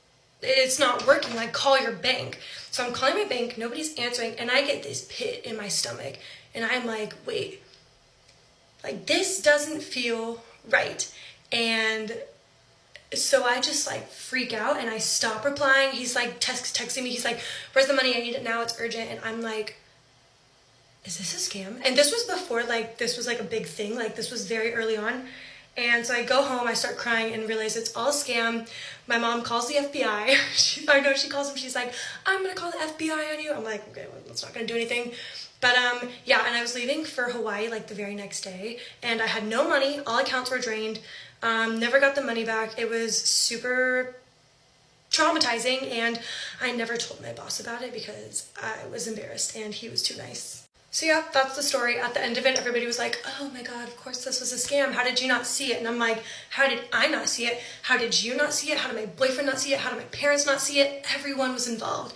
it's not working. Like, call your bank. So I'm calling my bank, nobody's answering. And I get this pit in my stomach. And I'm like, wait, like, this doesn't feel right. And so I just like freak out and I stop replying. He's like texting me. He's like, where's the money? I need it now. It's urgent. And I'm like, is this a scam? And this was before like this was like a big thing. Like this was very early on. And so I go home, I start crying and realize it's all a scam. My mom calls the FBI. She calls them. She's like, I'm going to call the FBI on you. I'm like, okay, well, that's not going to do anything. But yeah, and I was leaving for Hawaii like the very next day and I had no money. All accounts were drained. Never got the money back. It was super traumatizing and I never told my boss about it because I was embarrassed and he was too nice. So yeah, that's the story. At the end of it, everybody was like, oh my God, of course this was a scam. How did you not see it? And I'm like, how did I not see it? How did you not see it? How did my boyfriend not see it? How did my parents not see it? Everyone was involved.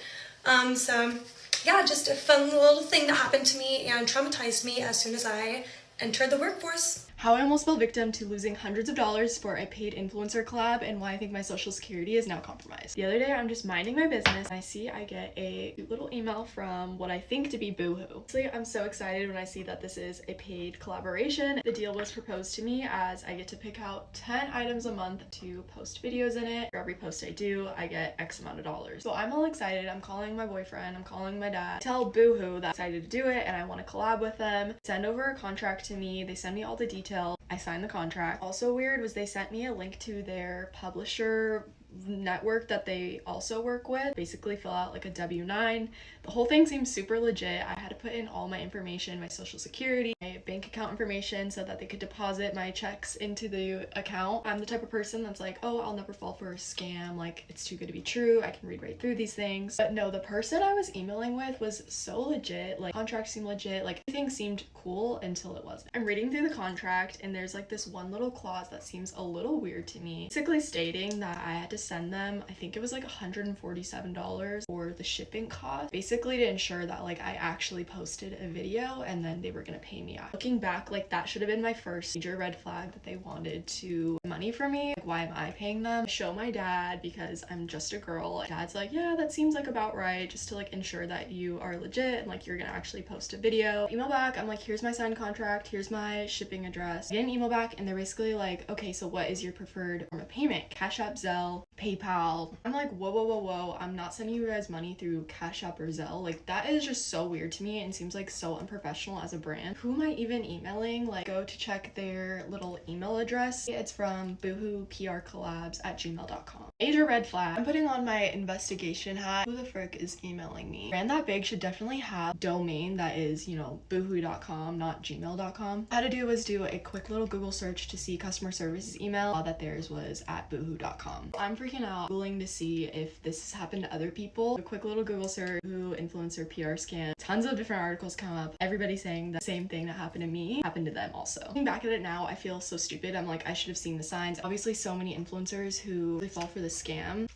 So yeah, just a fun little thing that happened to me and traumatized me as soon as I entered the workforce.
How I almost fell victim to losing hundreds of dollars for a paid influencer collab and why I think my social security is now compromised. The other day, I'm just minding my business and I see I get a cute little email from what I think to be Boohoo. Honestly, I'm so excited when I see that this is a paid collaboration. The deal was proposed to me as I get to pick out 10 items a month to post videos in it. For every post I do, I get X amount of dollars. So I'm all excited. I'm calling my boyfriend, I'm calling my dad, tell Boohoo that I'm excited to do it and I want to collab with them. Send over a contract to me. They send me all the details. I signed the contract. Also weird was they sent me a link to their publisher network that they also work with. Basically fill out like a W-9. The whole thing seems super legit. I had to put in all my information, my social security, my bank account information so that they could deposit my checks into the account. I'm the type of person that's like, oh, I'll never fall for a scam. Like, it's too good to be true. I can read right through these things. But no, the person I was emailing with was so legit. Like, contract seemed legit. Like, everything seemed cool until it wasn't. I'm reading through the contract and there's like this one little clause that seems a little weird to me. Basically stating that I had to send them, I think it was like $147 for the shipping cost, basically to ensure that like I actually posted a video and then they were gonna pay me out. Looking back, like that should have been my first major red flag that they wanted to money from me. Like, why am I paying them? Show my dad because I'm just a girl. Dad's like, yeah, that seems like about right, just to like ensure that you are legit and like you're gonna actually post a video. Email back, I'm like, here's my signed contract, here's my shipping address. I get an email back and they're basically like, okay, so what is your preferred form of payment? Cash App, Zelle, PayPal. I'm like, whoa, I'm not sending you guys money through Cash App or Zelle. Like, that is just so weird to me and seems like so unprofessional as a brand. Who am I even emailing? Like, go to check their little email address. It's from boohooprcollabs@gmail.com. Major red flag. I'm putting on my investigation hat. Who the frick is emailing me? Brand that big should definitely have a domain that is, you know, boohoo.com, not gmail.com. All I had to do was do a quick little Google search to see customer services email. Saw that theirs was at boohoo.com. I'm freaking out, Googling to see if this has happened to other people. A quick little Google search, Boohoo influencer PR scam. Tons of different articles come up. Everybody saying the same thing that happened to me happened to them also. Looking back at it now, I feel so stupid. I'm like, I should have seen the signs. Obviously, so many influencers who they fall for the scam.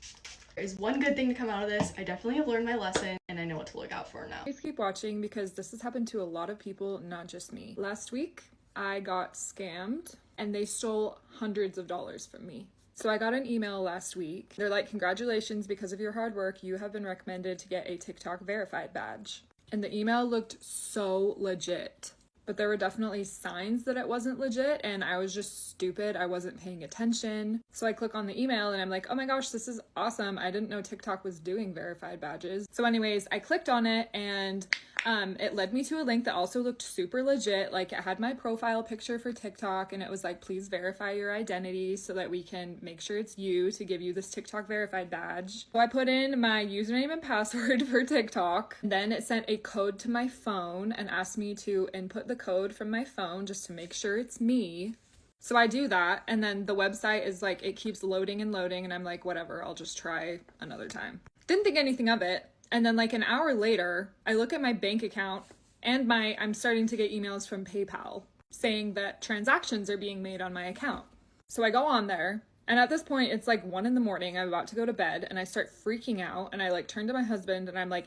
There's one good thing to come out of this. I definitely have learned my lesson and I know what to look out for now.
Please keep watching because this has happened to a lot of people, not just me. Last week, I got scammed and they stole hundreds of dollars from me. So I got an email last week. They're like, congratulations, because of your hard work, you have been recommended to get a TikTok verified badge. And the email looked so legit. But there were definitely signs that it wasn't legit and I was just stupid. I wasn't paying attention. So I click on the email and I'm like, oh my gosh, this is awesome. I didn't know TikTok was doing verified badges. So anyways, I clicked on it and It led me to a link that also looked super legit. Like, it had my profile picture for TikTok, and it was like, please verify your identity so that we can make sure it's you to give you this TikTok verified badge. So I put in my username and password for TikTok. Then it sent a code to my phone and asked me to input the code from my phone just to make sure it's me. So I do that, and then the website is like, it keeps loading and loading, and I'm like, whatever, I'll just try another time. Didn't think anything of it. And then like an hour later, I look at my bank account and I'm starting to get emails from PayPal saying that transactions are being made on my account. So I go on there, and at this point it's like 1 a.m. I'm about to go to bed, and I start freaking out, and I like turn to my husband and I'm like,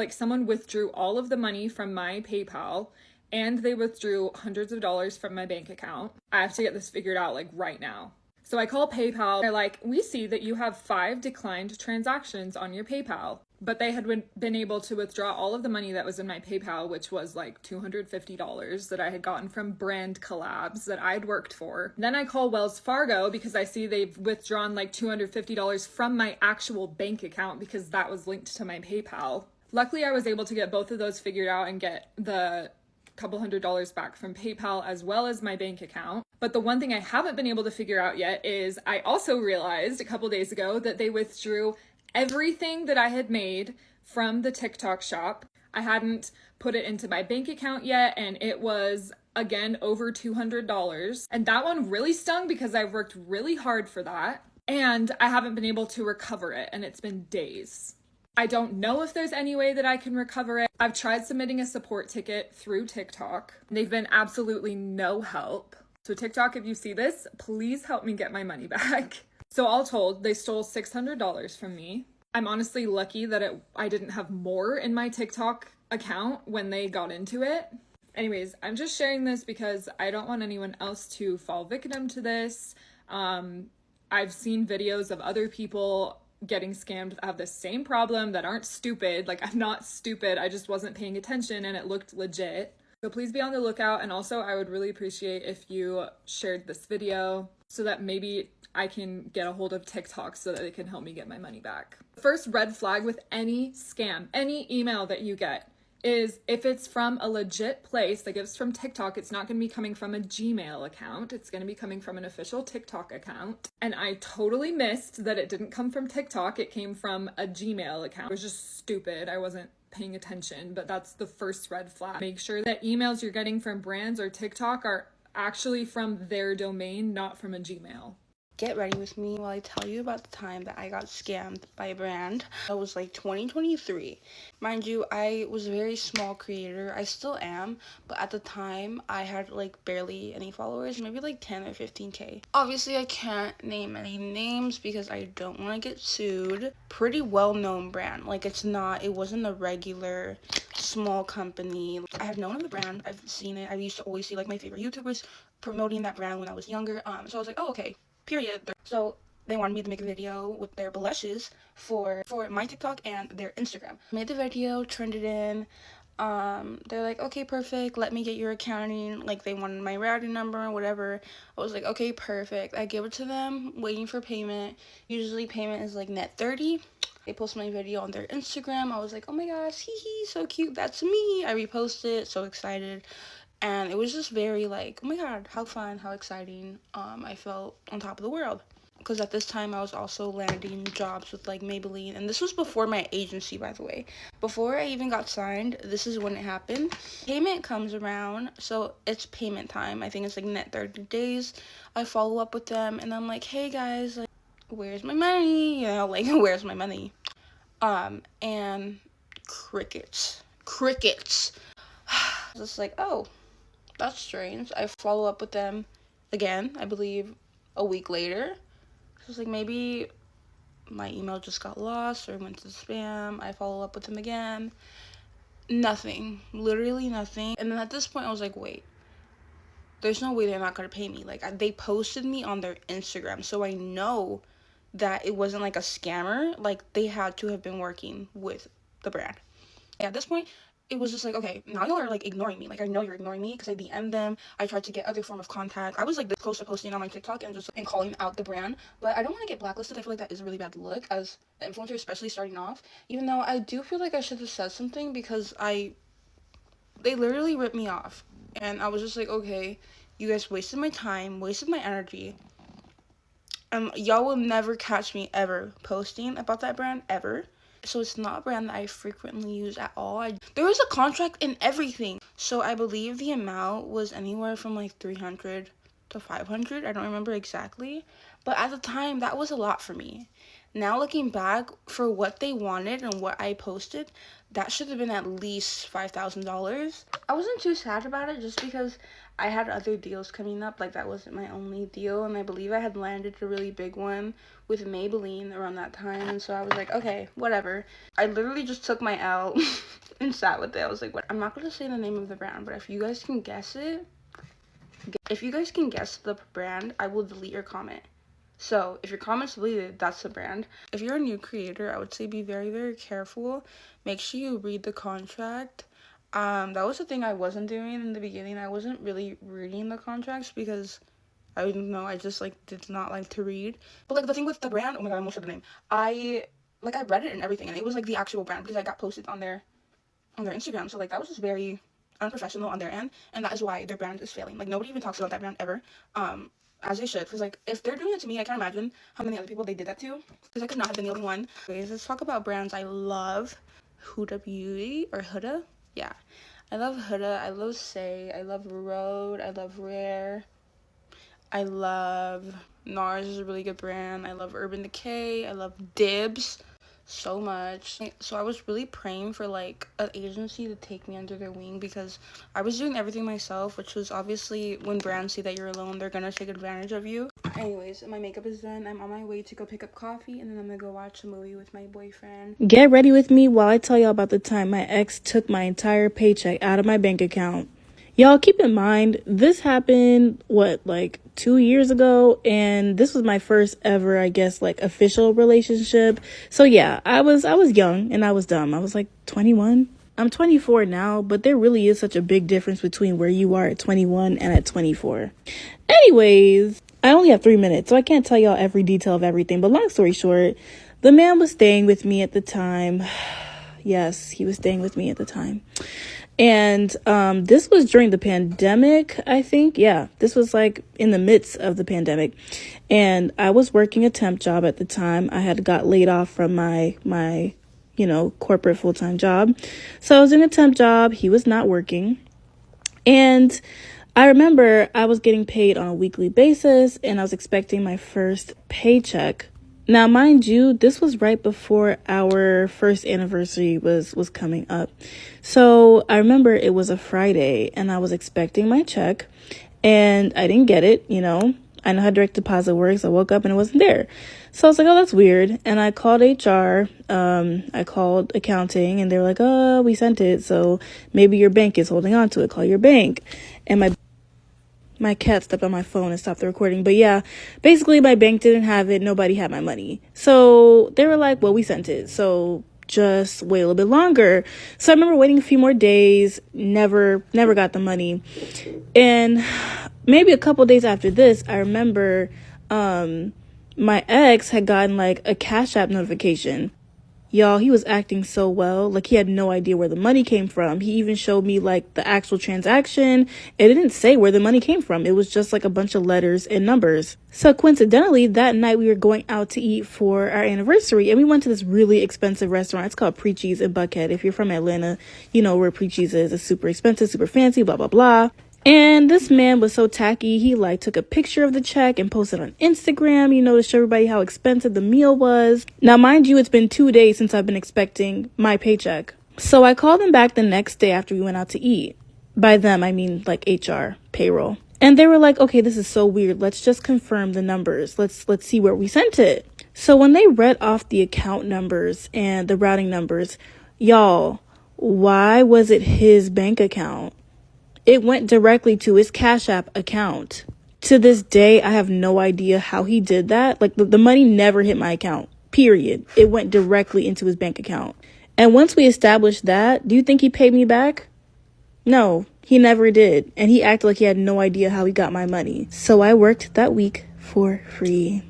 someone withdrew all of the money from my PayPal and they withdrew hundreds of dollars from my bank account. I have to get this figured out like right now. So I call PayPal. They're like, we see that you have 5 declined transactions on your PayPal. But they had been able to withdraw all of the money that was in my PayPal, which was like $250 that I had gotten from brand collabs that I'd worked for. Then I call Wells Fargo because I see they've withdrawn like $250 from my actual bank account because that was linked to my PayPal. Luckily, I was able to get both of those figured out and get the couple $100s back from PayPal as well as my bank account. But the one thing I haven't been able to figure out yet is I also realized a couple days ago that they withdrew everything that I had made from the TikTok shop. I hadn't put it into my bank account yet, and it was again over $200. And that one really stung because I've worked really hard for that, and I haven't been able to recover it, and it's been days. I don't know if there's any way that I can recover it. I've tried submitting a support ticket through TikTok. They've been absolutely no help. So TikTok, if you see this, please help me get my money back. So all told, they stole $600 from me. I'm honestly lucky that I didn't have more in my TikTok account when they got into it. Anyways, I'm just sharing this because I don't want anyone else to fall victim to this. I've seen videos of other people getting scammed that have the same problem that aren't stupid. Like, I'm not stupid, I just wasn't paying attention and it looked legit. So please be on the lookout, and also I would really appreciate if you shared this video so that maybe I can get a hold of TikTok so that they can help me get my money back. First red flag with any scam, any email that you get, is if it's from a legit place, like if it's from TikTok, it's not going to be coming from a Gmail account. It's going to be coming from an official TikTok account. And I totally missed that it didn't come from TikTok. It came from a Gmail account. It was just stupid. I wasn't paying attention, but that's the first red flag. Make sure that emails you're getting from brands or TikTok are actually from their domain, not from a Gmail.
Get ready with me while I tell you about the time that I got scammed by a brand. It was like 2023. Mind you, I was a very small creator. I still am, but at the time I had like barely any followers, maybe like 10 or 15k. Obviously I can't name any names because I don't want to get sued. Pretty well-known brand. Like, it wasn't a regular small company. I have known of the brand. I've seen it. I used to always see like my favorite YouTubers promoting that brand when I was younger. So I was like, oh, okay. Period. So they wanted me to make a video with their blushes for my TikTok and their Instagram. Made the video, turned it in. They're like, okay, perfect. Let me get your accounting. Like, they wanted my routing number or whatever. I was like, okay, perfect. I give it to them, waiting for payment. Usually payment is like net 30. They post my video on their Instagram. I was like, oh my gosh, hee hee, so cute. That's me. I reposted, so excited. And it was just very like, oh my god, how fun, how exciting. I felt on top of the world. Because at this time, I was also landing jobs with like Maybelline. And this was before my agency, by the way. Before I even got signed, this is when it happened. Payment comes around, so it's payment time. I think it's like net 30 days. I follow up with them, and I'm like, hey guys, like, where's my money? You know, like, where's my money? And crickets. Just like, oh, that's strange. I follow up with them again, I believe a week later. So it's like, maybe my email just got lost or went to spam. I follow up with them again. Nothing. Literally nothing. And then at this point, I was like, wait. There's no way they're not going to pay me. Like, they posted me on their Instagram, so I know that it wasn't like a scammer. Like, they had to have been working with the brand. At this point, it was just like, okay, now y'all are like ignoring me. Like, I know you're ignoring me because I DM'd them. I tried to get other form of contact. I was like this close to posting on my TikTok and calling out the brand, but I don't want to get blacklisted. I feel like that is a really bad look as an influencer, especially starting off. Even though I do feel like I should have said something because they literally ripped me off, and I was just like, okay, you guys wasted my time, wasted my energy. Y'all will never catch me ever posting about that brand ever. So it's not a brand that I frequently use at all. There was a contract and everything. So I believe the amount was anywhere from like 300 to 500. I don't remember exactly. But at the time, that was a lot for me. Now looking back, for what they wanted and what I posted, that should have been at least $5,000. I wasn't too sad about it just because I had other deals coming up. Like, that wasn't my only deal, and I believe I had landed a really big one with Maybelline around that time, and so I was like, okay, whatever. I literally just took my L and sat with it. I was like, what? I'm not gonna say the name of the brand, but if you guys can guess it, if you guys can guess the brand, I will delete your comment. So if your comment's deleted, that's the brand. If you're a new creator, I would say be very, very careful. Make sure you read the contract. That was the thing I wasn't doing in the beginning. I wasn't really reading the contracts because I don't know, I just like did not like to read. But like the thing with the brand, oh my god, I almost said the name. I read it and everything, and it was like the actual brand because I got posted on their Instagram. So like that was just very unprofessional on their end, and that is why their brand is failing. Like, nobody even talks about that brand ever. As they should, because like if they're doing it to me, I can't imagine how many other people they did that to, because I could not have been the only one. Anyways, let's talk about brands I love. Huda Beauty, or Huda, yeah, I love Huda. I love Say. I love Rhode. I love Rare. I love NARS is a really good brand. I love Urban Decay. I love Dibs so much. So I was really praying for like an agency to take me under their wing, because I was doing everything myself, which was obviously, when brands see that you're alone, they're gonna take advantage of you. Anyways, my makeup is done. I'm on my way to go pick up coffee, and then I'm gonna go watch a movie with my boyfriend.
Get ready with me while I tell y'all about the time my ex took my entire paycheck out of my bank account. Y'all keep in mind, this happened, like 2 years ago, and this was my first ever, I guess, like official relationship. So yeah, I was young and I was dumb. I was like 21. I'm 24 now, but there really is such a big difference between where you are at 21 and at 24. Anyways, I only have 3 minutes, so I can't tell y'all every detail of everything, but long story short, the man was staying with me at the time. Yes, he was staying with me at the time. And this was during the pandemic, I think. Yeah, this was like in the midst of the pandemic. And I was working a temp job at the time. I had got laid off from my corporate full-time job. So I was in a temp job. He was not working. And I remember I was getting paid on a weekly basis, and I was expecting my first paycheck. Now, mind you, this was right before our first anniversary was coming up. So I remember it was a Friday, and I was expecting my check, and I didn't get it. I know how direct deposit works. I woke up and it wasn't there. So I was like, oh, that's weird. And I called HR. I called accounting, and they were like, oh, we sent it, so maybe your bank is holding on to it. Call your bank. And my cat stepped on my phone and stopped the recording. But yeah, basically my bank didn't have it. Nobody had my money. So they were like, well, we sent it, so just wait a little bit longer. So I remember waiting a few more days, never got the money. And maybe a couple days after this, I remember my ex had gotten like a Cash App notification. Y'all, he was acting so well. Like, he had no idea where the money came from. He even showed me like the actual transaction. It didn't say where the money came from. It was just like a bunch of letters and numbers. So coincidentally, that night we were going out to eat for our anniversary, and we went to this really expensive restaurant. It's called Preachies in Buckhead. If you're from Atlanta, you know where Preachies is. It's super expensive, super fancy, blah, blah, blah. And this man was so tacky. He like took a picture of the check and posted on Instagram, to show everybody how expensive the meal was. Now, mind you, it's been 2 days since I've been expecting my paycheck. So I called them back the next day after we went out to eat. By them, I mean like HR, payroll. And they were like, okay, this is so weird. Let's just confirm the numbers. Let's see where we sent it. So when they read off the account numbers and the routing numbers, y'all, why was it his bank account? It went directly to his Cash App account. To this day, I have no idea how he did that. Like, the money never hit my account, period. It went directly into his bank account. And once we established that, do you think he paid me back? No, he never did. And he acted like he had no idea how he got my money. So I worked that week for free.